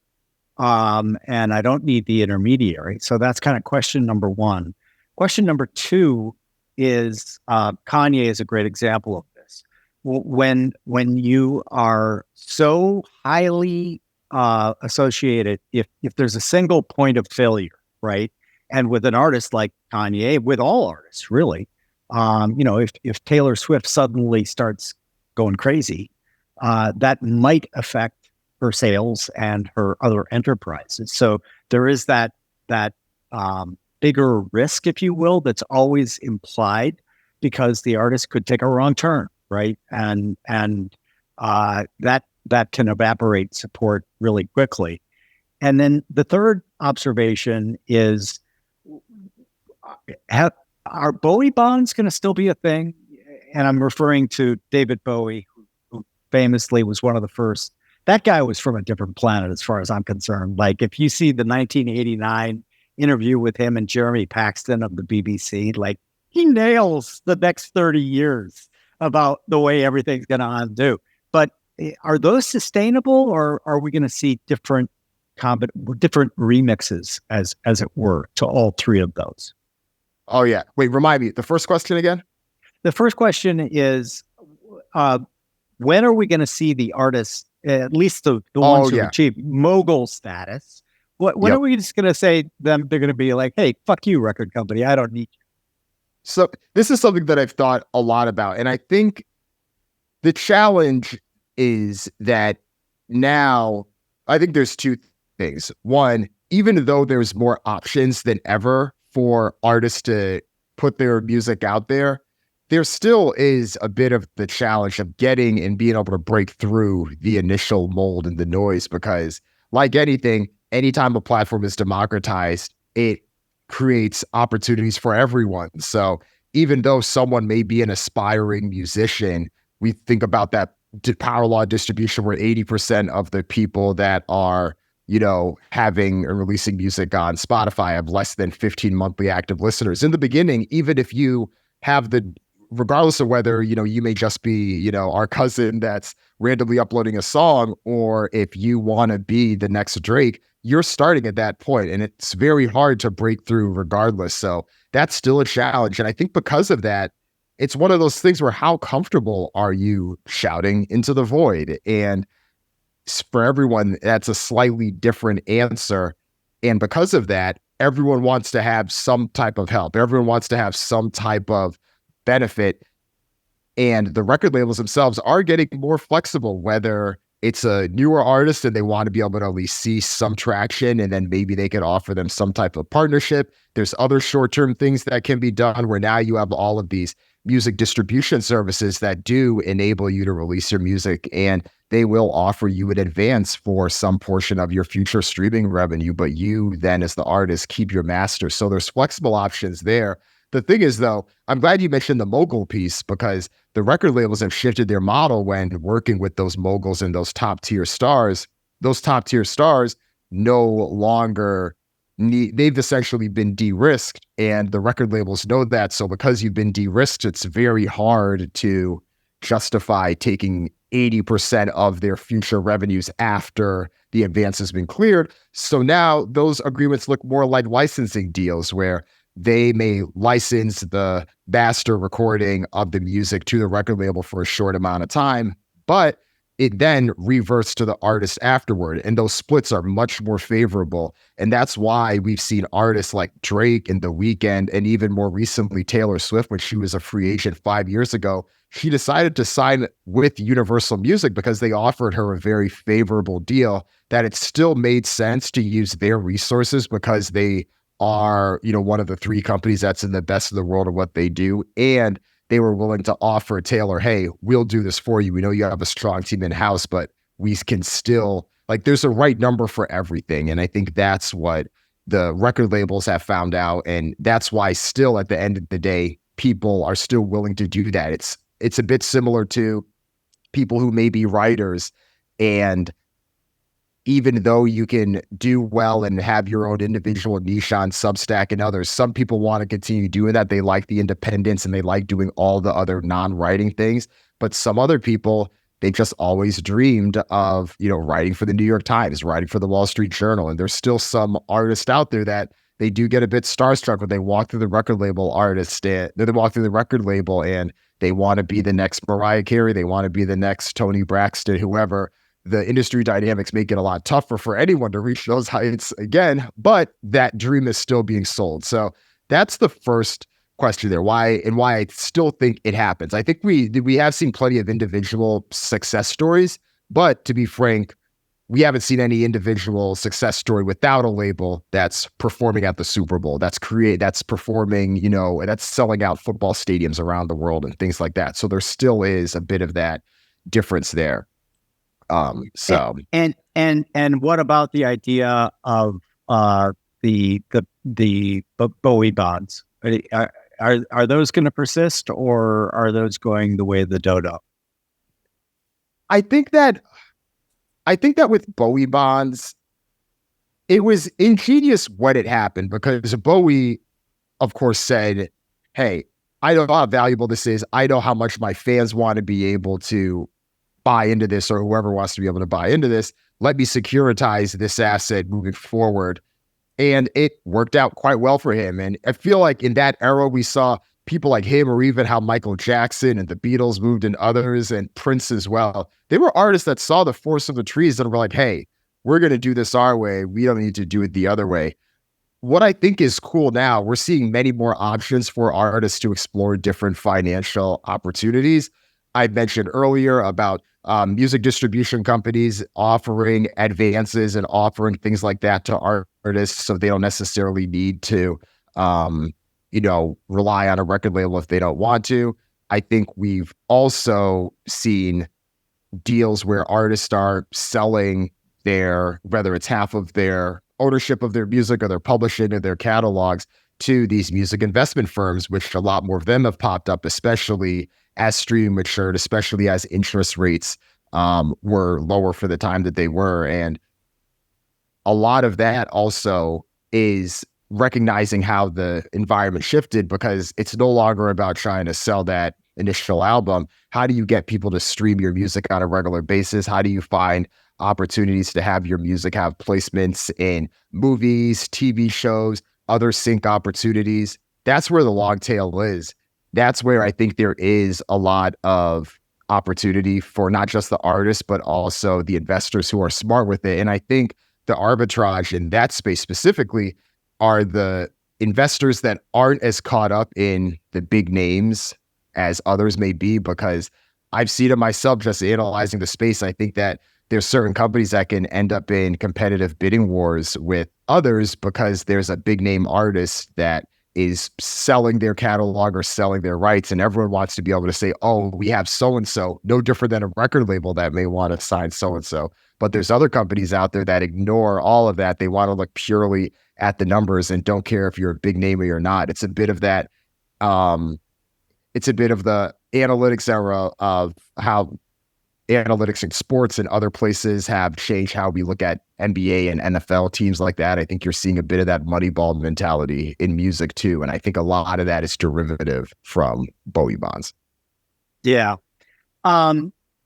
and I don't need the intermediary. So that's kind of question number 1. Question number 2 is Kanye is a great example of this. When you are so highly associated, if there's a single point of failure, right? And with an artist like Kanye, with all artists really, if Taylor Swift suddenly starts going crazy, that might affect her sales and her other enterprises. So there is that bigger risk, if you will, that's always implied because the artist could take a wrong turn, right? And that can evaporate support really quickly. And then the third observation is, are Bowie bonds going to still be a thing? And I'm referring to David Bowie, who famously was one of the first. That guy was from a different planet, as far as I'm concerned. Like, if you see the 1989 interview with him and Jeremy Paxton of the BBC, like, he nails the next 30 years about the way everything's going to undo. But are those sustainable, or are we going to see different remixes, as it were, to all three of those? Oh, yeah. Wait, remind me, the first question again? The first question is, when are we going to see the artists, at least the ones who achieve mogul status? When are we just going to say them? They're going to be like, hey, fuck you, record company. I don't need you. So this is something that I've thought a lot about. And I think the challenge is that now, I think there's two things. One, even though there's more options than ever for artists to put their music out there, there still is a bit of the challenge of getting and being able to break through the initial mold and the noise, because like anything, anytime a platform is democratized, it creates opportunities for everyone. So even though someone may be an aspiring musician, we think about that power law distribution where 80% of the people that are, having or releasing music on Spotify have less than 15 monthly active listeners. In the beginning, even if you have regardless of whether, you may just be, our cousin that's randomly uploading a song, or if you want to be the next Drake, you're starting at that point, and it's very hard to break through regardless. So that's still a challenge. And I think because of that, it's one of those things where how comfortable are you shouting into the void? And for everyone, that's a slightly different answer. And because of that, everyone wants to have some type of help. Everyone wants to have some type of benefit. And the record labels themselves are getting more flexible, whether it's a newer artist and they want to be able to at least see some traction, and then maybe they can offer them some type of partnership. There's other short-term things that can be done where now you have all of these music distribution services that do enable you to release your music, and they will offer you an advance for some portion of your future streaming revenue, but you then as the artist keep your master. So there's flexible options there. The thing is, though, I'm glad you mentioned the mogul piece, because the record labels have shifted their model when working with those moguls and those top tier stars. Those top tier stars no longer they've essentially been de-risked, and the record labels know that. So because you've been de-risked, it's very hard to justify taking 80% of their future revenues after the advance has been cleared. So now those agreements look more like licensing deals, where they may license the master recording of the music to the record label for a short amount of time, but it then reverts to the artist afterward. And those splits are much more favorable. And that's why we've seen artists like Drake and The Weeknd, and even more recently, Taylor Swift, when she was a free agent 5 years ago, she decided to sign with Universal Music because they offered her a very favorable deal, that it still made sense to use their resources because they are, one of the three companies that's in the best of the world at what they do. And they were willing to offer Taylor, hey, we'll do this for you. We know you have a strong team in-house, but we can still, there's a right number for everything. And I think that's what the record labels have found out. And that's why still at the end of the day, people are still willing to do that. It's a bit similar to people who may be writers, and even though you can do well and have your own individual niche on Substack and others, some people want to continue doing that. They like the independence and they like doing all the other non-writing things. But some other people, they just always dreamed of, writing for the New York Times, writing for the Wall Street Journal. And there's still some artists out there that they do get a bit starstruck when they walk through the record label and they want to be the next Mariah Carey. They want to be the next Tony Braxton, whoever. The industry dynamics make it a lot tougher for anyone to reach those heights again, but that dream is still being sold. So that's the first question there. Why I still think it happens. I think we have seen plenty of individual success stories, but to be frank, we haven't seen any individual success story without a label that's performing at the Super Bowl, that's performing, that's selling out football stadiums around the world and things like that. So there still is a bit of that difference there. So and what about the idea of the Bowie bonds? Are those going to persist, or are those going the way of the dodo? I think that with Bowie bonds, it was ingenious when it happened, because Bowie, of course, said, "Hey, I know how valuable this is. I know how much my fans want to be able to buy into this, or whoever wants to be able to buy into this. Let me securitize this asset moving forward." And it worked out quite well for him. And I feel like in that era, we saw people like him, or even how Michael Jackson and the Beatles moved, and others, and Prince as well. They were artists that saw the forest of the trees and were like, "Hey, we're going to do this our way. We don't need to do it the other way." What I think is cool now, we're seeing many more options for artists to explore different financial opportunities. I mentioned earlier about music distribution companies offering advances and offering things like that to artists, so they don't necessarily need to, rely on a record label if they don't want to. I think we've also seen deals where artists are selling whether it's half of their ownership of their music or their publishing or their catalogs, to these music investment firms, which a lot more of them have popped up, especially as streaming matured, especially as interest rates were lower for the time that they were. And a lot of that also is recognizing how the environment shifted, because it's no longer about trying to sell that initial album. How do you get people to stream your music on a regular basis? How do you find opportunities to have your music have placements in movies, TV shows, other sync opportunities? That's where the long tail is. That's where I think there is a lot of opportunity for not just the artists, but also the investors who are smart with it. And I think the arbitrage in that space specifically are the investors that aren't as caught up in the big names as others may be, because I've seen it myself just analyzing the space. I think that there's certain companies that can end up in competitive bidding wars with others because there's a big name artist that is selling their catalog or selling their rights, and everyone wants to be able to say, "Oh, we have so-and-so," no different than a record label that may want to sign so-and-so. But there's other companies out there that ignore all of that. They want to look purely at the numbers and don't care if you're a big name or you're not. It's a bit of that. It's a bit of the analytics era of how analytics in sports and other places have changed how we look at NBA and NFL teams like that. I think you're seeing a bit of that Moneyball mentality in music too. And I think a lot of that is derivative from Bowie bonds. Yeah. Are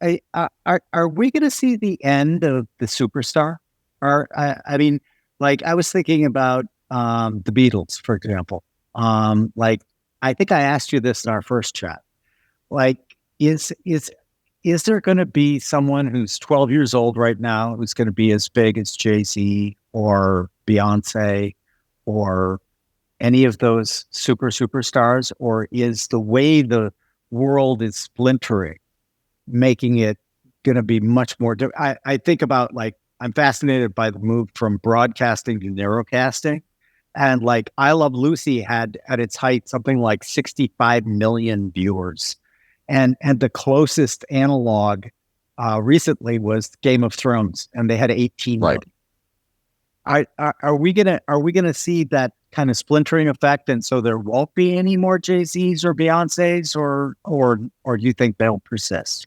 we going to see the end of the superstar? I mean, like I was thinking about the Beatles, for example. Like I think I asked you this in our first chat. Like, is there going to be someone who's 12 years old right now who's going to be as big as Jay-Z or Beyonce or any of those superstars? Or is the way the world is splintering making it going to be much more different? I think about, like, I'm fascinated by the move from broadcasting to narrowcasting. And like I Love Lucy had at its height something like 65 million viewers. And the closest analog recently was Game of Thrones, and they had 18 right. million. Are we gonna see that kind of splintering effect, and so there won't be any more Jay-Z's or Beyonce's, or do you think they'll persist?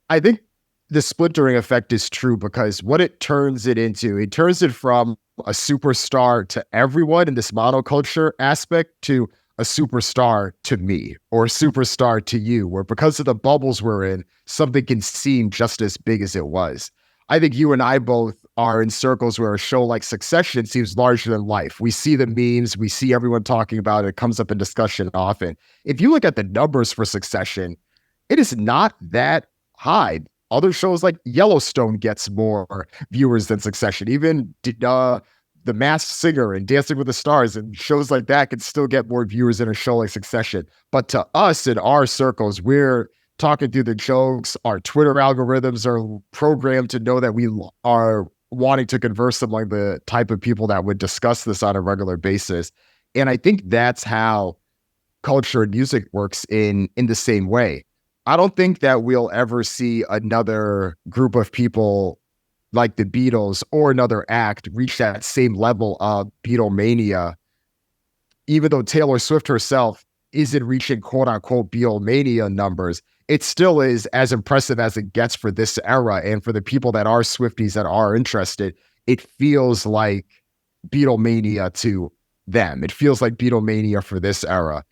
I think the splintering effect is true, because what it turns it into, it turns it from a superstar to everyone in this monoculture aspect to a superstar to me or a superstar to you, where because of the bubbles we're in, something can seem just as big as it was. I think you and I both are in circles where a show like Succession seems larger than life. We see the memes, we see everyone talking about it, it comes up in discussion often. If you look at the numbers for Succession, it is not that high. Other shows like Yellowstone gets more viewers than Succession. Even The Masked Singer and Dancing with the Stars and shows like that can still get more viewers than a show like Succession. But to us in our circles, we're talking through the jokes. Our Twitter algorithms are programmed to know that we are wanting to converse among the type of people that would discuss this on a regular basis. And I think that's how culture and music works in the same way. I don't think that we'll ever see another group of people like the Beatles or another act reach that same level of Beatlemania, even though Taylor Swift herself isn't reaching quote unquote Beatlemania numbers. It still is as impressive as it gets for this era. And for the people that are Swifties that are interested, it feels like Beatlemania to them. It feels like Beatlemania for this era.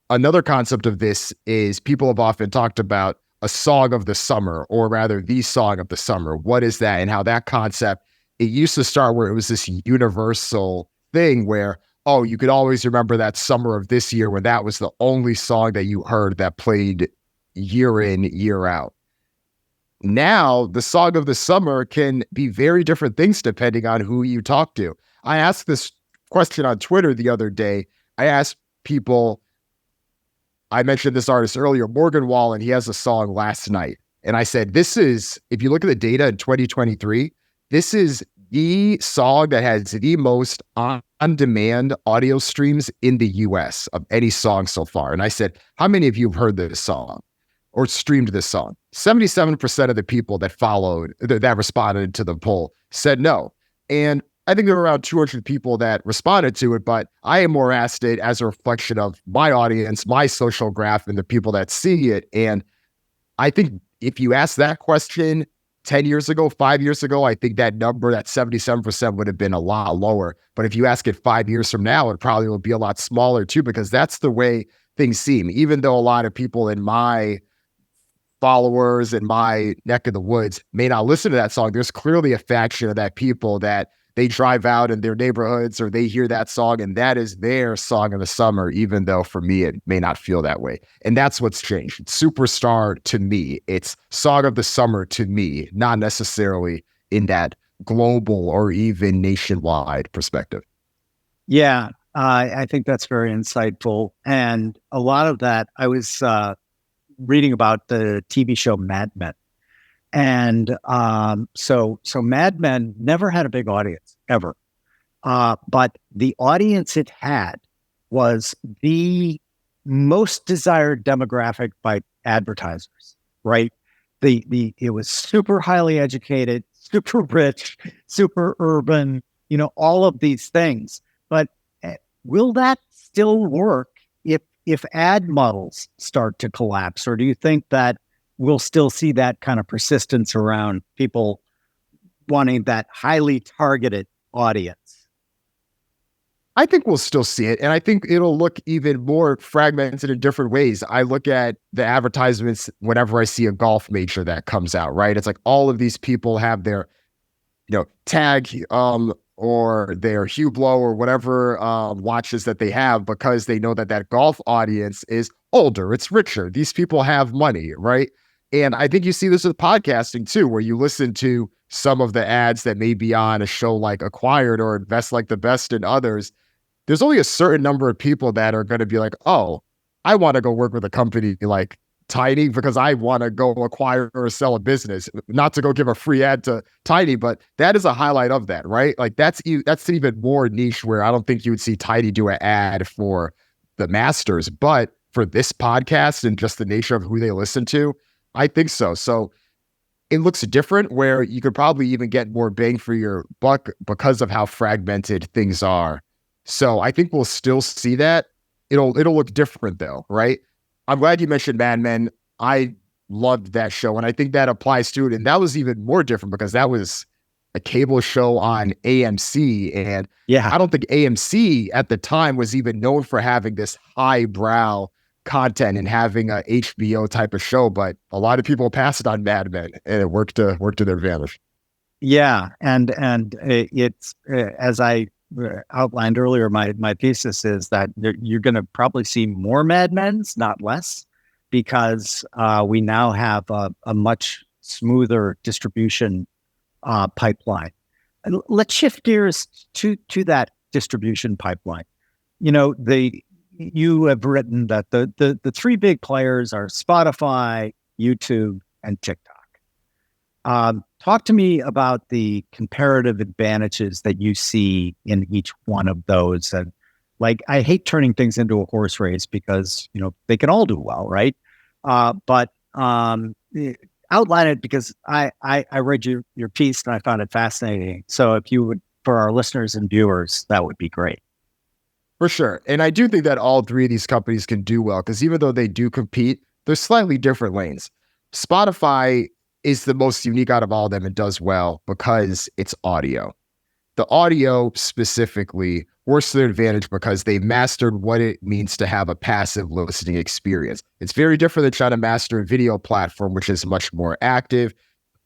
Another concept of this is people have often talked about a song of the summer, or rather the song of the summer. What is that? And how that concept, it used to start where it was this universal thing where, oh, you could always remember that summer of this year when that was the only song that you heard that played year in, year out. Now, the song of the summer can be very different things depending on who you talk to. I asked this question on Twitter the other day. I asked people, I mentioned this artist earlier, Morgan Wallen. He has a song Last Night. And I said, this is, if you look at the data in 2023, this is the song that has the most on-demand audio streams in the US of any song so far. And I said, how many of you have heard this song or streamed this song? 77% of the people that followed, that responded to the poll said no. And I think there were around 200 people that responded to it, but I am more asked it as a reflection of my audience, my social graph, and the people that see it. And I think if you ask that question 10 years ago, 5 years ago, I think that number, that 77% would have been a lot lower. But if you ask it 5 years from now, it probably will be a lot smaller too, because that's the way things seem. Even though a lot of people in my followers in my neck of the woods may not listen to that song, there's clearly a faction of that people that they drive out in their neighborhoods or they hear that song and that is their song of the summer, even though for me, it may not feel that way. And that's what's changed. It's superstar to me. It's song of the summer to me, not necessarily in that global or even nationwide perspective. Yeah, I think that's very insightful. And a lot of that, I was reading about the TV show Mad Men. And so Mad Men never had a big audience, ever. But the audience it had was the most desired demographic by advertisers, right? It was super highly educated, super rich, super urban, all of these things. But will that still work if ad models start to collapse? Or do you think that we'll still see that kind of persistence around people wanting that highly targeted audience? I think we'll still see it. And I think it'll look even more fragmented in different ways. I look at the advertisements whenever I see a golf major that comes out, right? It's like all of these people have their, tag or their Hublot or whatever watches that they have because they know that golf audience is older, it's richer. These people have money, right? And I think you see this with podcasting too, where you listen to some of the ads that may be on a show like Acquired or Invest Like the Best and others. There's only a certain number of people that are going to be like, oh, I want to go work with a company like Tiny because I want to go acquire or sell a business, not to go give a free ad to Tiny, but that is a highlight of that, right? Like that's even more niche where I don't think you would see Tiny do an ad for the Masters, but for this podcast and just the nature of who they listen to, I think so. So it looks different where you could probably even get more bang for your buck because of how fragmented things are. So I think we'll still see that. It'll look different though, right? I'm glad you mentioned Mad Men. I loved that show, and I think that applies to it. And that was even more different because that was a cable show on AMC. And yeah, I don't think AMC at the time was even known for having this highbrow content and having a HBO type of show, but a lot of people passed on Mad Men, and it worked to their advantage. Yeah, and it's as I outlined earlier, my thesis is that you're going to probably see more Mad Men's, not less, because we now have a much smoother distribution pipeline. And let's shift gears to that distribution pipeline. You have written that the three big players are Spotify, YouTube, and TikTok. Talk to me about the comparative advantages that you see in each one of those. And like, I hate turning things into a horse race because, they can all do well, right? But outline it because I read your piece and I found it fascinating. So if you would, for our listeners and viewers, that would be great. For sure. And I do think that all three of these companies can do well because even though they do compete, they're slightly different lanes. Spotify is the most unique out of all of them and does well because it's audio. The audio specifically works to their advantage because they've mastered what it means to have a passive listening experience. It's very different than trying to master a video platform, which is much more active.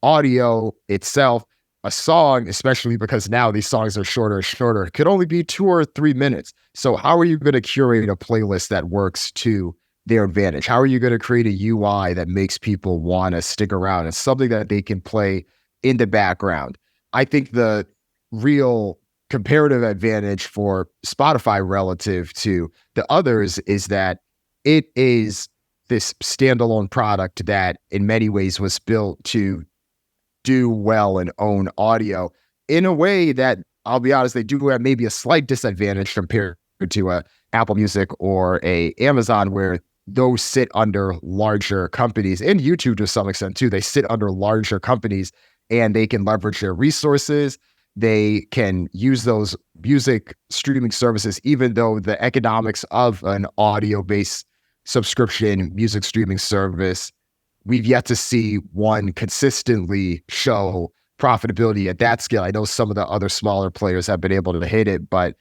Audio itself, a song, especially because now these songs are shorter and shorter, could only be 2 or 3 minutes. So how are you going to curate a playlist that works to their advantage? How are you going to create a UI that makes people want to stick around? It's something that they can play in the background. I think the real comparative advantage for Spotify relative to the others is that it is this standalone product that in many ways was built to do well and own audio in a way that, I'll be honest, they do have maybe a slight disadvantage compared to a Apple Music or a Amazon, where those sit under larger companies, and YouTube to some extent too. They sit under larger companies and they can leverage their resources. They can use those music streaming services, even though the economics of an audio-based subscription music streaming service, we've yet to see one consistently show profitability at that scale. I know some of the other smaller players have been able to hit it, but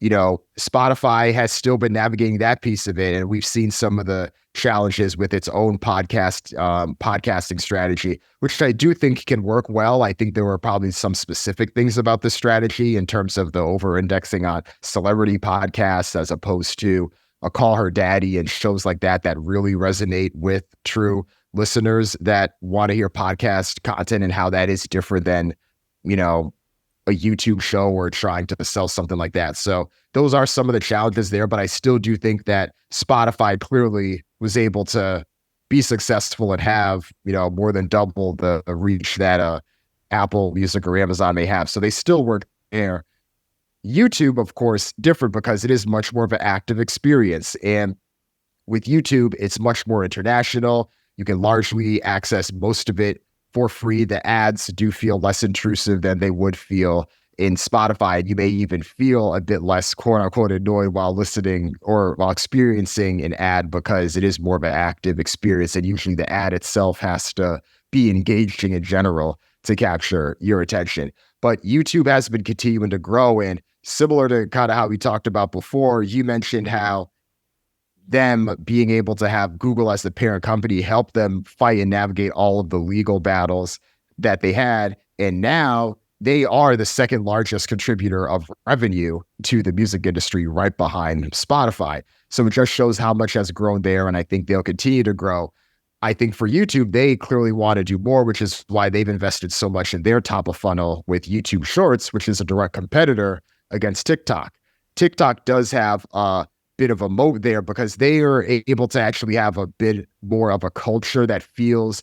Spotify has still been navigating that piece of it, and we've seen some of the challenges with its own podcasting strategy, which I do think can work well. I think there were probably some specific things about the strategy in terms of the over-indexing on celebrity podcasts as opposed to a Call Her Daddy and shows like that really resonate with true listeners that want to hear podcast content, and how that is different than, a YouTube show or trying to sell something like that. So those are some of the challenges there, but I still do think that Spotify clearly was able to be successful and have, more than double the reach that Apple Music or Amazon may have. So they still work there. YouTube, of course, different because it is much more of an active experience. And with YouTube, it's much more international. You can largely access most of it for free. The ads do feel less intrusive than they would feel in Spotify. You may even feel a bit less quote unquote annoyed while listening or while experiencing an ad because it is more of an active experience. And usually the ad itself has to be engaging in general to capture your attention. But YouTube has been continuing to grow, and similar to kind of how we talked about before, you mentioned how them being able to have Google as the parent company help them fight and navigate all of the legal battles that they had. And now they are the second largest contributor of revenue to the music industry, right behind Spotify. So it just shows how much has grown there. And I think they'll continue to grow. I think for YouTube, they clearly want to do more, which is why they've invested so much in their top of funnel with YouTube Shorts, which is a direct competitor against TikTok. TikTok does have a bit of a moat there because they are able to actually have a bit more of a culture that feels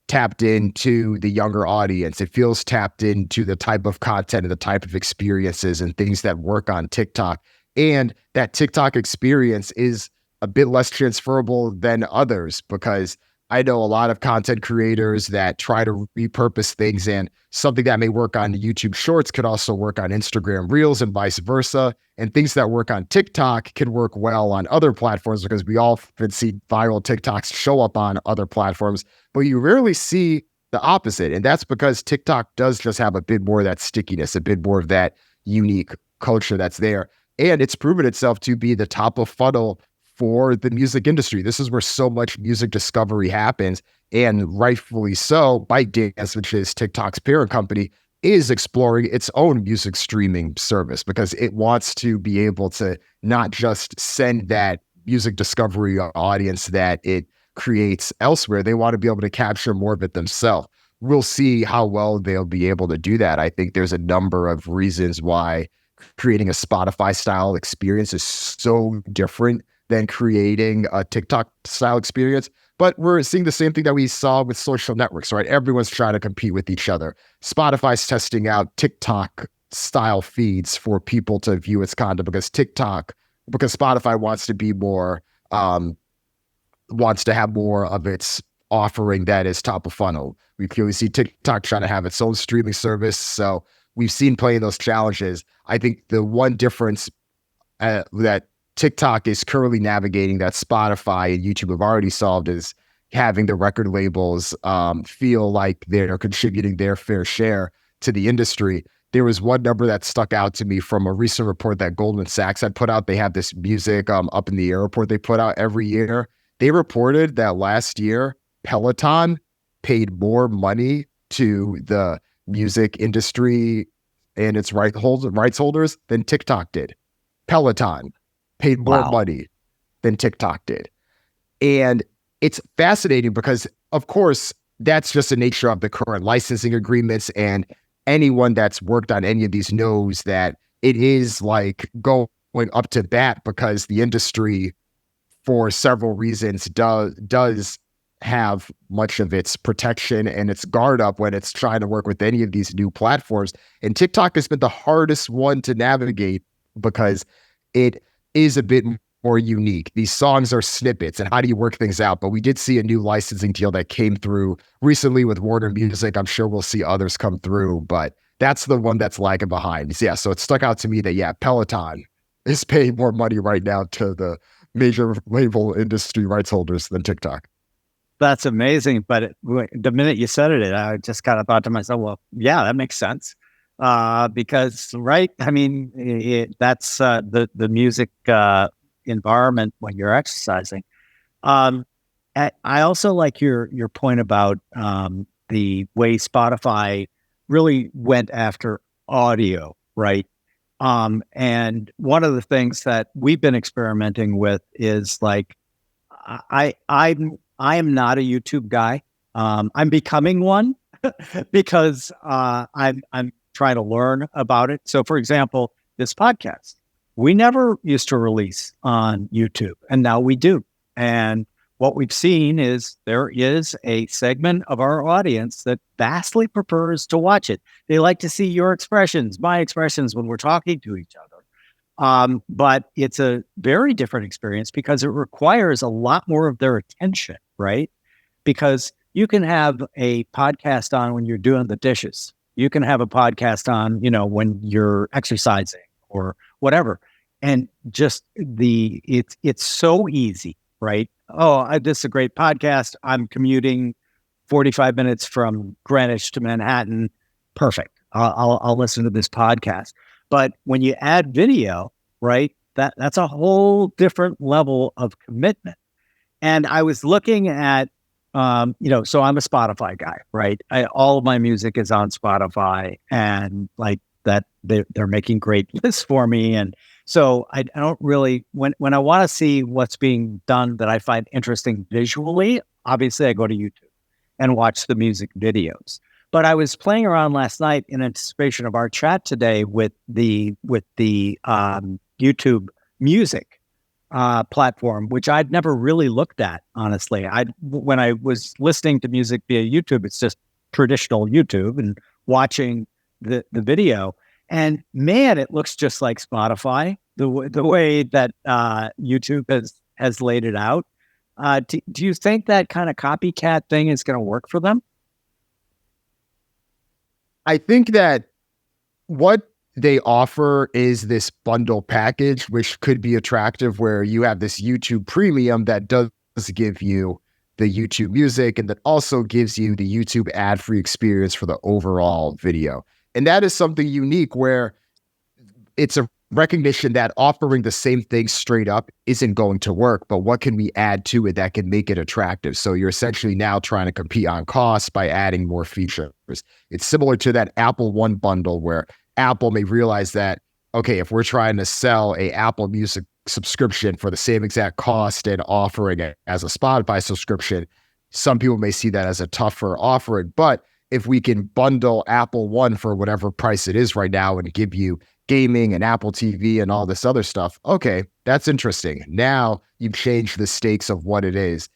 tapped into the younger audience. It feels tapped into the type of content and the type of experiences and things that work on TikTok. And that TikTok experience is a bit less transferable than others, because I know a lot of content creators that try to repurpose things, and something that may work on YouTube Shorts could also work on Instagram Reels and vice versa. And things that work on TikTok can work well on other platforms, because we often see viral TikToks show up on other platforms, but you rarely see the opposite. And that's because TikTok does just have a bit more of that stickiness, a bit more of that unique culture that's there. And it's proven itself to be the top of funnel for the music industry. This is where so much music discovery happens, and rightfully so. ByteDance, which is TikTok's parent company, is exploring its own music streaming service because it wants to be able to not just send that music discovery audience that it creates elsewhere. They want to be able to capture more of it themselves. We'll see how well they'll be able to do that. I think there's a number of reasons why creating a Spotify style experience is so different than creating a TikTok style experience. But we're seeing the same thing that we saw with social networks, right? Everyone's trying to compete with each other. Spotify's testing out TikTok style feeds for people to view its content because Spotify wants to be more, wants to have more of its offering that is top of funnel. We clearly see TikTok trying to have its own streaming service. So we've seen playing those challenges. I think the one difference that TikTok is currently navigating that Spotify and YouTube have already solved is having the record labels feel like they're contributing their fair share to the industry. There was one number that stuck out to me from a recent report that Goldman Sachs had put out. They have this music up in the air report they put out every year. They reported that last year, Peloton paid more money to the music industry and its rights holders than TikTok did. Peloton paid more money than TikTok did. And it's fascinating because, of course, that's just the nature of the current licensing agreements. And anyone that's worked on any of these knows that it is like going up to bat because the industry, for several reasons, does have much of its protection and its guard up when it's trying to work with any of these new platforms. And TikTok has been the hardest one to navigate because it is a bit more unique. These songs are snippets, and how do you work things out? But we did see a new licensing deal that came through recently with Warner Music. I'm sure we'll see others come through, but that's the one that's lagging behind. Yeah, so it stuck out to me that, Peloton is paying more money right now to the major label industry rights holders than TikTok. That's amazing. But the minute you said it, I just kind of thought to myself, well, yeah, that makes sense. Because, right, I mean, that's the music environment when you're exercising. I also like your point about the way Spotify really went after audio, right? And one of the things that we've been experimenting with is like, I am not a YouTube guy. I'm becoming one because I'm trying to learn about it. So, for example, this podcast, we never used to release on YouTube, and now we do. And what we've seen is there is a segment of our audience that vastly prefers to watch it. They like to see your expressions, my expressions when we're talking to each other. But it's a very different experience because it requires a lot more of their attention, right? Because you can have a podcast on when you're doing the dishes. You can have a podcast on, when you're exercising or whatever. And just it's so easy, right? Oh, this is a great podcast. I'm commuting 45 minutes from Greenwich to Manhattan. Perfect. I'll listen to this podcast. But when you add video, right, that's a whole different level of commitment. And I was looking at, so I'm a Spotify guy, right? All of my music is on Spotify, and like that, they're making great lists for me. And so I don't really, when I want to see what's being done that I find interesting visually, obviously I go to YouTube and watch the music videos. But I was playing around last night in anticipation of our chat today with the YouTube music platform, which I'd never really looked at, honestly. When I was listening to music via YouTube, it's just traditional YouTube and watching the video. And man, it looks just like Spotify, the way that YouTube has laid it out. Do you think that kind of copycat thing is going to work for them? I think that what they offer is this bundle package, which could be attractive, where you have this YouTube premium that does give you the YouTube music and that also gives you the YouTube ad-free experience for the overall video. And that is something unique where it's a recognition that offering the same thing straight up isn't going to work, but what can we add to it that can make it attractive? So you're essentially now trying to compete on cost by adding more features. It's similar to that Apple One bundle where Apple may realize that, okay, if we're trying to sell a Apple Music subscription for the same exact cost and offering it as a Spotify subscription, some people may see that as a tougher offering. But if we can bundle Apple One for whatever price it is right now and give you gaming and Apple TV and all this other stuff, okay, that's interesting. Now you've changed the stakes of what it is.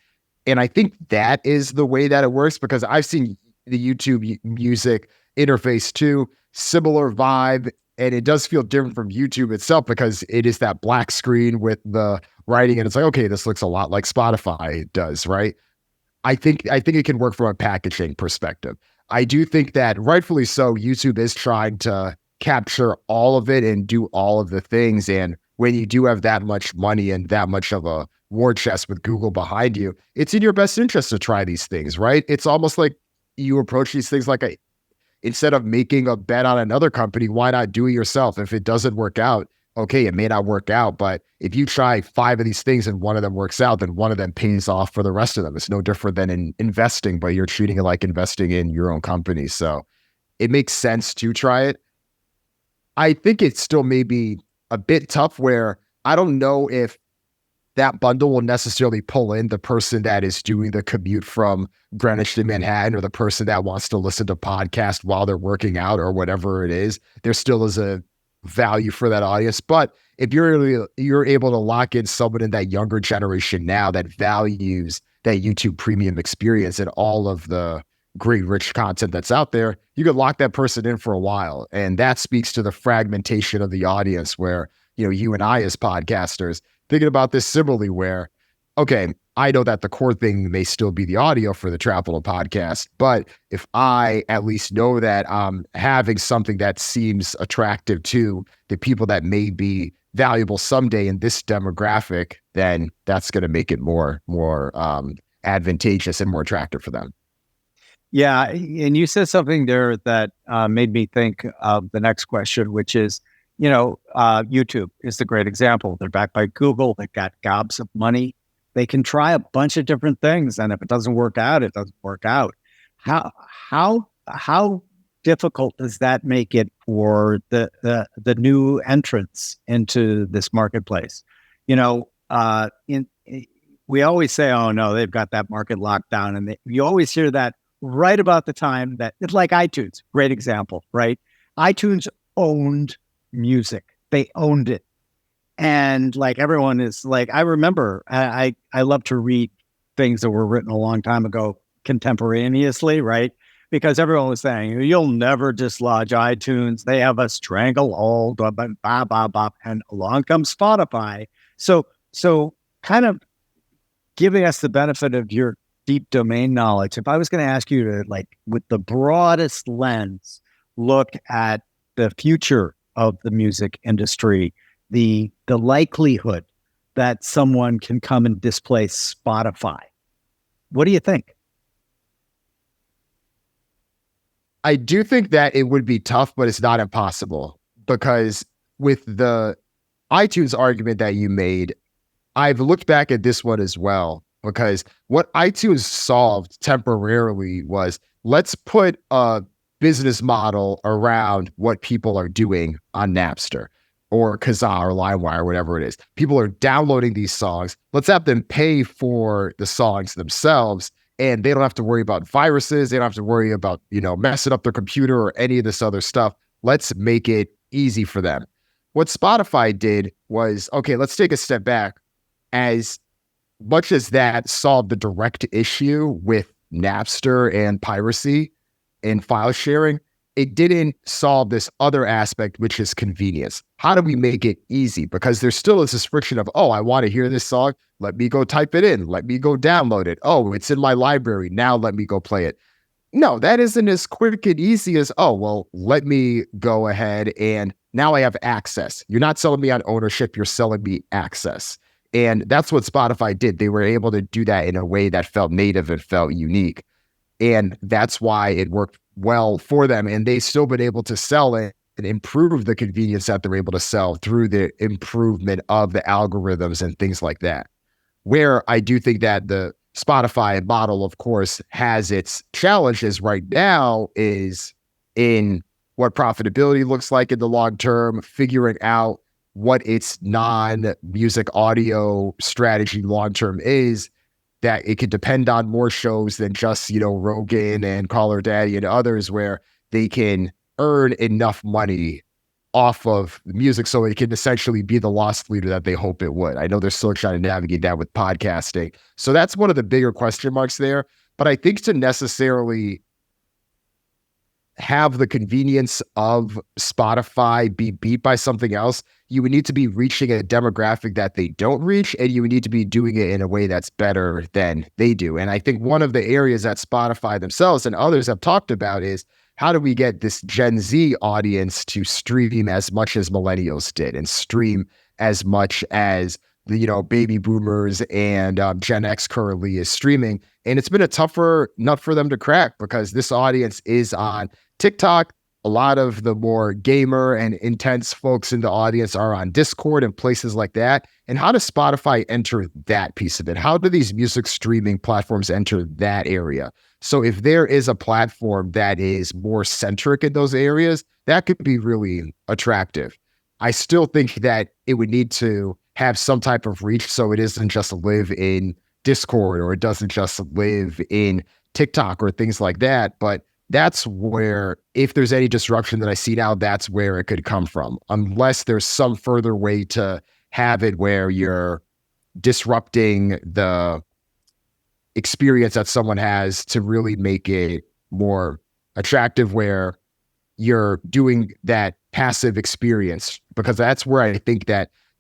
And I think that is the way that it works, because I've seen the YouTube music interface too, similar vibe. And it does feel different from YouTube itself because it is that black screen with the writing. And it's like, okay, this looks a lot like Spotify does, right? I think it can work from a packaging perspective. I do think that rightfully so, YouTube is trying to capture all of it and do all of the things. And when you do have that much money and that much of a war chest with Google behind you, it's in your best interest to try these things, right? It's almost like you approach these things like instead of making a bet on another company, why not do it yourself? If it doesn't work out, okay, it may not work out, but if you try 5 of these things and one of them works out, then one of them pays off for the rest of them. It's no different than in investing, but you're treating it like investing in your own company. So it makes sense to try it. I think it still may be a bit tough where I don't know if that bundle will necessarily pull in the person that is doing the commute from Greenwich to Manhattan, or the person that wants to listen to podcasts while they're working out or whatever it is. There still is a value for that audience. But if you're able to lock in someone in that younger generation now that values that YouTube premium experience and all of the great rich content that's out there, you could lock that person in for a while. And that speaks to the fragmentation of the audience where, you and I as podcasters thinking about this similarly where, okay, I know that the core thing may still be the audio for the Trapital podcast, but if I at least know that I'm having something that seems attractive to the people that may be valuable someday in this demographic, then that's going to make it more advantageous and more attractive for them. Yeah, and you said something there that made me think of the next question, which is, YouTube is the great example. They're backed by Google. They've got gobs of money. They can try a bunch of different things, and if it doesn't work out, it doesn't work out. How difficult does that make it for the new entrants into this marketplace? We always say, "Oh no, they've got that market locked down," and you always hear that right about the time that it's like iTunes. Great example, right? iTunes owned music. They owned it. And like everyone is like, I remember I love to read things that were written a long time ago contemporaneously, right? Because everyone was saying, you'll never dislodge iTunes. They have a stranglehold, and along comes Spotify. So kind of giving us the benefit of your deep domain knowledge. If I was going to ask you to, like, with the broadest lens, look at the future of the music industry, the likelihood that someone can come and displace Spotify, what do you think? I do think that it would be tough, but it's not impossible, because with the iTunes argument that you made, I've looked back at this one as well, because what iTunes solved temporarily was, let's put a business model around what people are doing on Napster or Kazaa or LimeWire or whatever it is. People are downloading these songs. Let's have them pay for the songs themselves, and they don't have to worry about viruses. They don't have to worry about, messing up their computer or any of this other stuff. Let's make it easy for them. What Spotify did was, okay, let's take a step back. As much as that solved the direct issue with Napster and piracy and file sharing, it didn't solve this other aspect, which is convenience. How do we make it easy? Because there still is this friction of, oh, I want to hear this song. Let me go type it in. Let me go download it. Oh, it's in my library. Now let me go play it. No, that isn't as quick and easy as, oh, well, let me go ahead and now I have access. You're not selling me on ownership. You're selling me access. And that's what Spotify did. They were able to do that in a way that felt native and felt unique. And that's why it worked well for them. And they've still been able to sell it and improve the convenience that they're able to sell through the improvement of the algorithms and things like that. Where I do think that the Spotify model, of course, has its challenges right now is in what profitability looks like in the long term, figuring out what its non-music audio strategy long-term is, that it could depend on more shows than just, Rogan and Call Her Daddy and others, where they can earn enough money off of music so it can essentially be the loss leader that they hope it would. I know they're still trying to navigate that with podcasting. So that's one of the bigger question marks there. But I think to necessarily have the convenience of Spotify be beat by something else, you would need to be reaching a demographic that they don't reach, and you would need to be doing it in a way that's better than they do. And I think one of the areas that Spotify themselves and others have talked about is how do we get this Gen Z audience to stream as much as millennials did and stream as much as the, baby boomers and Gen X currently is streaming. And it's been a tougher nut for them to crack because this audience is on TikTok. A lot of the more gamer and intense folks in the audience are on Discord and places like that. And how does Spotify enter that piece of it? How do these music streaming platforms enter that area? So if there is a platform that is more centric in those areas, that could be really attractive. I still think that it would need to have some type of reach so it isn't just live in Discord or it doesn't just live in TikTok or things like that. But that's where, if there's any disruption that I see now, that's where it could come from, unless there's some further way to have it where you're disrupting the experience that someone has to really make it more attractive, where you're doing that passive experience, because that's where I think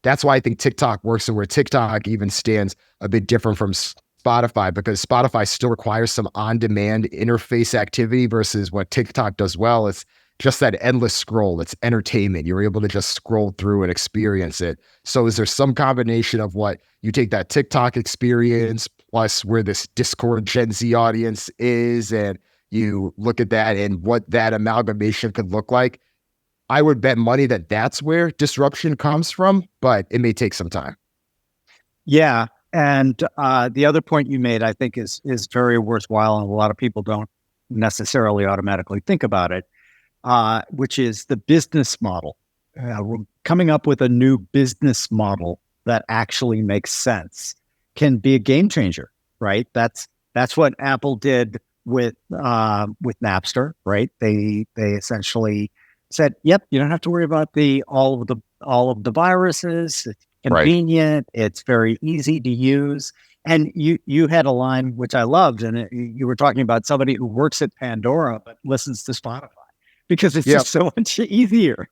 that's why I think TikTok works, and where TikTok even stands a bit different from Spotify, because Spotify still requires some on-demand interface activity versus what TikTok does well. It's just that endless scroll. It's entertainment. You're able to just scroll through and experience it. So is there some combination of what you take that TikTok experience plus where this Discord Gen Z audience is, and you look at that and what that amalgamation could look like? I would bet money that that's where disruption comes from, but it may take some time. Yeah. And the other point you made, I think, is very worthwhile, and a lot of people don't necessarily automatically think about it, which is the business model. Coming up with a new business model that actually makes sense can be a game changer, right? That's what Apple did with Napster, right? They essentially said, "Yep, you don't have to worry about all of the viruses. It's convenient. Right. It's very easy to use." And you had a line which I loved, and you were talking about somebody who works at Pandora but listens to Spotify because it's just so much easier.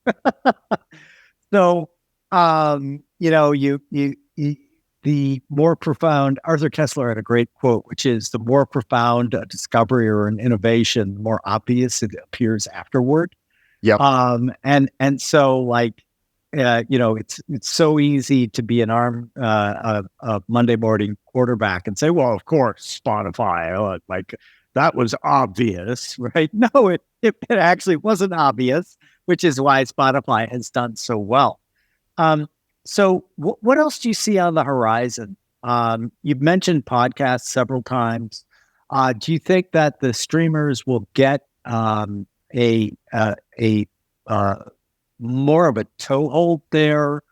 So, the more profound, Arthur Kessler had a great quote, which is, the more profound a discovery or an innovation, the more obvious it appears afterward. Yep. And so, like, it's so easy to be a Monday morning quarterback and say, well, of course, Spotify, like that was obvious, right? No, it actually wasn't obvious, which is why Spotify has done so well. So what else do you see on the horizon? You've mentioned podcasts several times. Do you think that the streamers will get a more of a toehold there,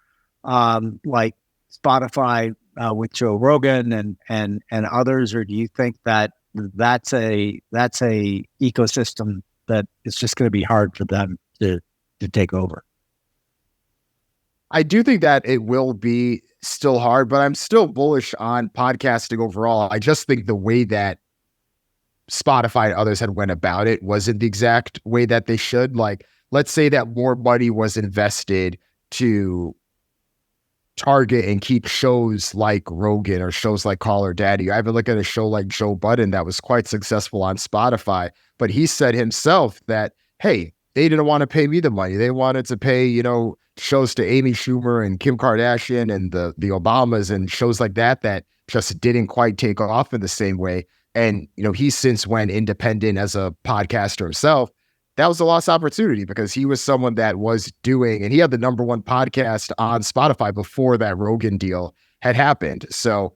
like Spotify with Joe Rogan and others, or do you think that that's a ecosystem that is just going to be hard for them to take over? I do think that it will be still hard, but I'm still bullish on podcasting overall. I just think the way that Spotify and others had went about it wasn't the exact way that they should. Like, let's say that more money was invested to target and keep shows like Rogan or shows like Call Her Daddy. I even look at a show like Joe Budden that was quite successful on Spotify, but he said himself that, hey, they didn't want to pay me the money. They wanted to pay, shows to Amy Schumer and Kim Kardashian and the Obamas and shows like that just didn't quite take off in the same way. And, he since went independent as a podcaster himself. That was a lost opportunity because he was someone that was doing, and he had the number one podcast on Spotify before that Rogan deal had happened. So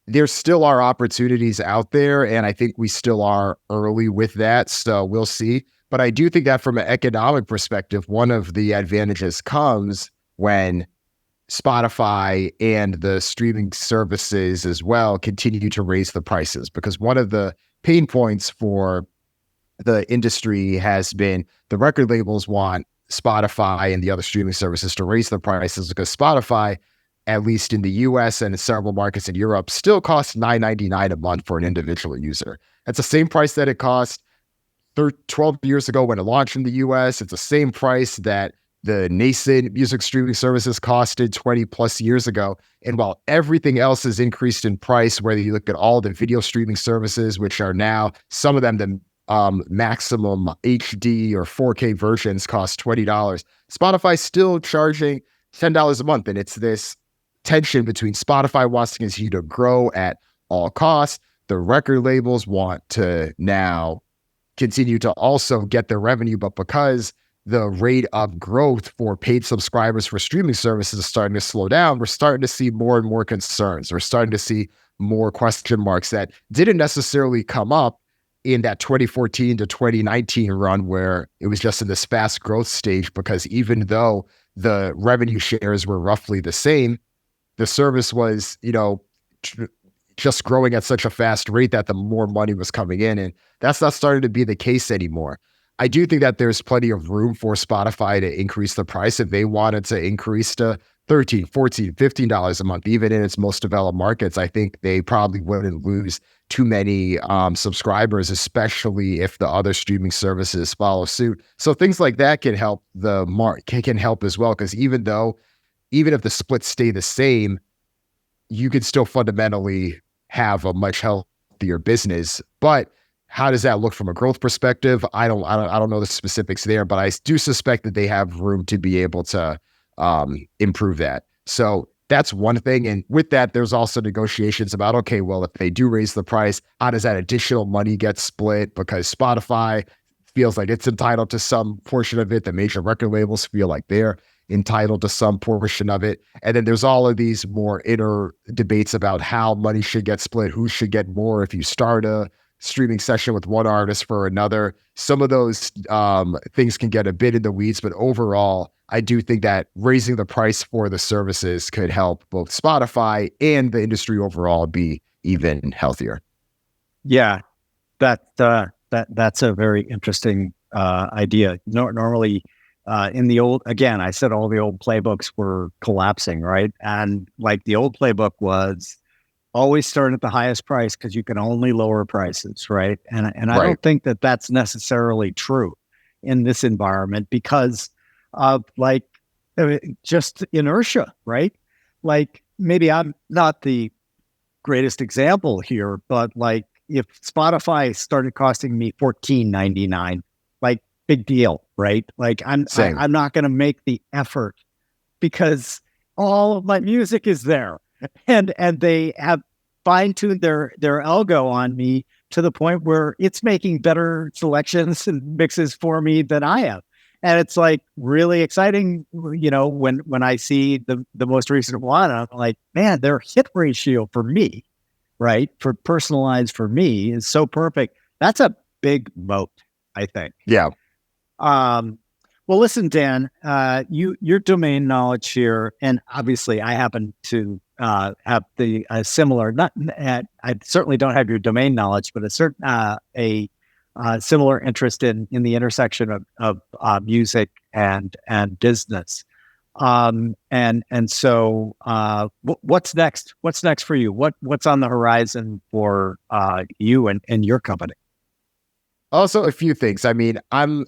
there still are opportunities out there, and I think we still are early with that. So we'll see. But I do think that from an economic perspective, one of the advantages comes when Spotify and the streaming services as well continue to raise the prices, because one of the pain points for the industry has been the record labels want Spotify and the other streaming services to raise the prices, because Spotify, at least in the US and in several markets in Europe, still costs $9.99 a month for an individual user. That's the same price that it cost 12 years ago when it launched in the US. It's the same price that the nascent music streaming services costed 20 plus years ago. And while everything else has increased in price, whether you look at all the video streaming services, which are now, some of them, the maximum HD or 4K versions cost $20, Spotify's still charging $10 a month. And it's this tension between Spotify wants to continue to grow at all costs. The record labels want to now continue to also get their revenue, but because the rate of growth for paid subscribers for streaming services is starting to slow down, we're starting to see more and more concerns. We're starting to see more question marks that didn't necessarily come up in that 2014 to 2019 run, where it was just in this fast growth stage, because even though the revenue shares were roughly the same, the service was, just growing at such a fast rate that the more money was coming in. And that's not starting to be the case anymore. I do think that there's plenty of room for Spotify to increase the price if they wanted to increase to $13, $14, $15 a month, even in its most developed markets. I think they probably wouldn't lose too many subscribers, especially if the other streaming services follow suit. So things like that can help can help as well, because even if the splits stay the same, you could still fundamentally have a much healthier business. But how does that look from a growth perspective? I don't know the specifics there, but I do suspect that they have room to be able to improve that. So that's one thing. And with that, there's also negotiations about, okay, well, if they do raise the price, how does that additional money get split? Because Spotify feels like it's entitled to some portion of it. The major record labels feel like they're entitled to some portion of it. And then there's all of these more inner debates about how money should get split, who should get more if you start a streaming session with one artist for another. Some of those things can get a bit in the weeds, but overall, I do think that raising the price for the services could help both Spotify and the industry overall be even healthier. Yeah, that's a very interesting idea. Normally, in the old, again, I said all the old playbooks were collapsing, right? And like the old playbook was always start at the highest price because you can only lower prices, right? And I don't think that that's necessarily true in this environment because of just inertia, right? Like maybe I'm not the greatest example here, but like if Spotify started costing me $14.99, like big deal, right? Like I'm not going to make the effort because all of my music is there, and they have fine-tuned their algo on me to the point where it's making better selections and mixes for me than I have. And it's like really exciting, when I see the most recent one, I'm like, man, their hit ratio for me, right, for personalized for me is so perfect. That's a big moat, I think. Yeah. Well, listen, Dan, your domain knowledge here, and obviously I happen to have the similar. I certainly don't have your domain knowledge, but a similar interest in the intersection of music and business. So what's next? What's next for you? What's on the horizon for you and your company? Also, a few things. I mean, I'm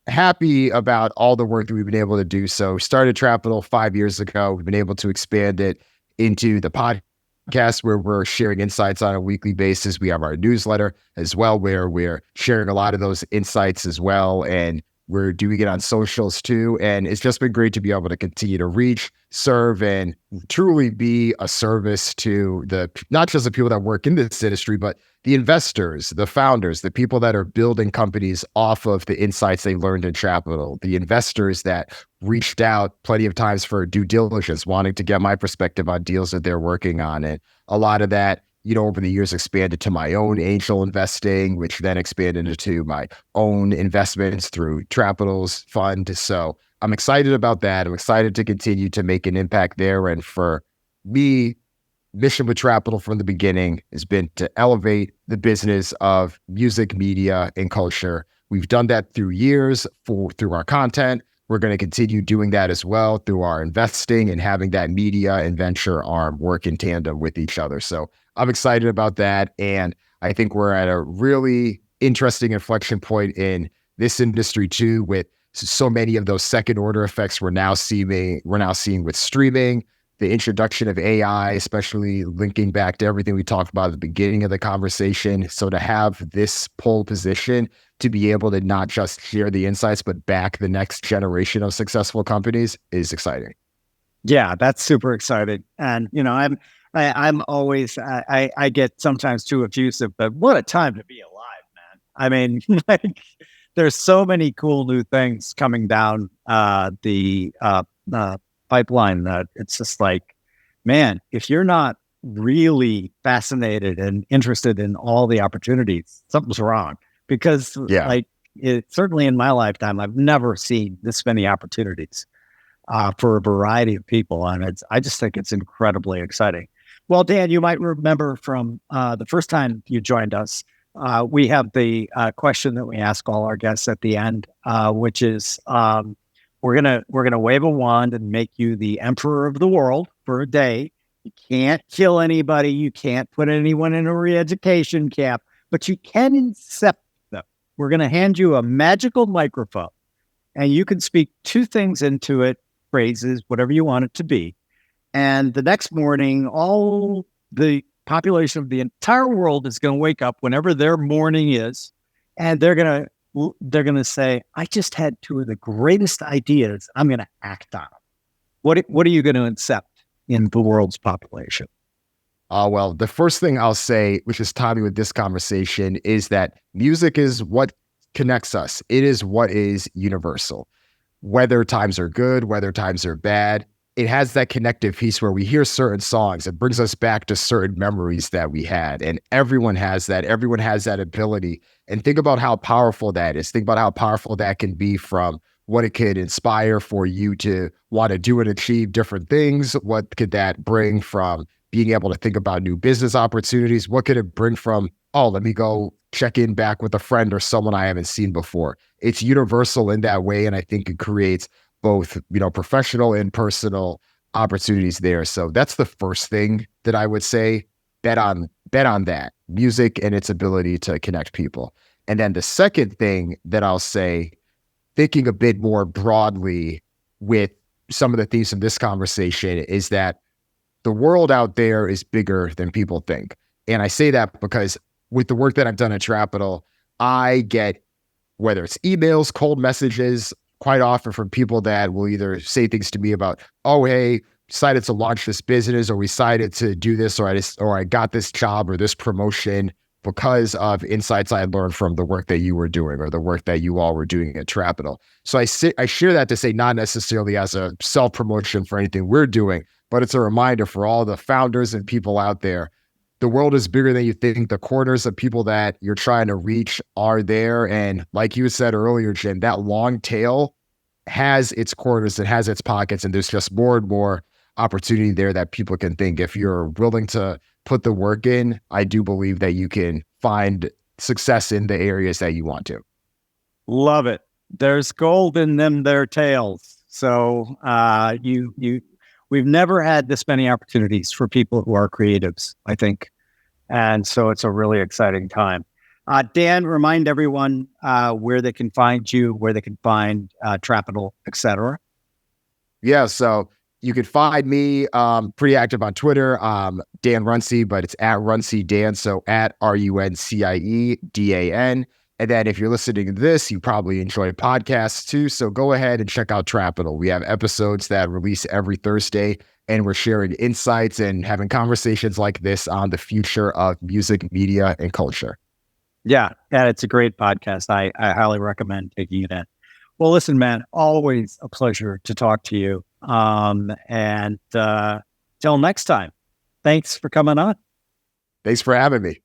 happy about all the work that we've been able to do. So started Trapital 5 years ago. We've been able to expand it into the podcast where we're sharing insights on a weekly basis. We have our newsletter as well, where we're sharing a lot of those insights as well. And we're doing it on socials too. And it's just been great to be able to continue to reach, serve, and truly be a service to not just the people that work in this industry, but the investors, the founders, the people that are building companies off of the insights they learned in Trapital, the investors that reached out plenty of times for due diligence, wanting to get my perspective on deals that they're working on. And a lot of that, over the years expanded to my own angel investing, which then expanded into my own investments through Trapital's fund. So I'm excited about that. I'm excited to continue to make an impact there. And for me, mission with Trapital from the beginning has been to elevate the business of music, media, and culture. We've done that through years through our content, We're going to continue doing that as well through our investing and having that media and venture arm work in tandem with each other. So I'm excited about that. And I think we're at a really interesting inflection point in this industry too, with so many of those second order effects we're now seeing with streaming, the introduction of AI, especially linking back to everything we talked about at the beginning of the conversation. So to have this pole position to be able to not just share the insights, but back the next generation of successful companies is exciting. Yeah, that's super exciting. And, I'm always, I get sometimes too effusive, but what a time to be alive, man. I mean, like, there's so many cool new things coming down the pipeline that it's just like, man, if you're not really fascinated and interested in all the opportunities, something's wrong. Because certainly in my lifetime, I've never seen this many opportunities for a variety of people. And I just think it's incredibly exciting. Well, Dan, you might remember from the first time you joined us, we have the question that we ask all our guests at the end, which is we're gonna wave a wand and make you the emperor of the world for a day. You can't kill anybody. You can't put anyone in a re-education camp, but you can incept them. We're going to hand you a magical microphone, and you can speak two things into it, phrases, whatever you want it to be. And the next morning, all the population of the entire world is going to wake up whenever their morning is, and they're going to say, I just had two of the greatest ideas. I'm going to act on them. What are you going to incept in the world's population? Well, the first thing I'll say, which is timing with this conversation, is that music is what connects us. It is what is universal. Whether times are good, whether times are bad, it has that connective piece where we hear certain songs. It brings us back to certain memories that we had. And everyone has that. Everyone has that ability. And think about how powerful that is. Think about how powerful that can be, from what it could inspire for you to want to do and achieve different things. What could that bring from being able to think about new business opportunities? What could it bring from, oh, let me go check in back with a friend or someone I haven't seen before? It's universal in that way. And I think it creates both, professional and personal opportunities there. So that's the first thing that I would say. Bet on that, music and its ability to connect people. And then the second thing that I'll say, thinking a bit more broadly with some of the themes of this conversation, is that the world out there is bigger than people think. And I say that because with the work that I've done at Trapital, I get, whether it's emails, cold messages, quite often from people that will either say things to me about, oh, hey, decided to launch this business, or we decided to do this, or I got this job or this promotion because of insights I learned from the work that you were doing or the work that you all were doing at Trapital. So I share that to say, not necessarily as a self-promotion for anything we're doing, but it's a reminder for all the founders and people out there. The world is bigger than you think. The corners of people that you're trying to reach are there. And like you said earlier, Jim, that long tail has its corners, it has its pockets, and there's just more and more opportunity there that people can think. If you're willing to put the work in, I do believe that you can find success in the areas that you want to. Love it. There's gold in them, their tails. So we've never had this many opportunities for people who are creatives, I think. And so it's a really exciting time. Dan, remind everyone where they can find you, where they can find Trapital, et cetera. Yeah, so you can find me pretty active on Twitter, Dan Runcie, but it's at Runcie Dan, so at RUNCIEDAN. And then if you're listening to this, you probably enjoy podcasts too, so go ahead and check out Trapital. We have episodes that release every Thursday, and we're sharing insights and having conversations like this on the future of music, media, and culture. Yeah, it's a great podcast. I highly recommend taking it in. Well, listen, man, always a pleasure to talk to you. And till next time, thanks for coming on. Thanks for having me.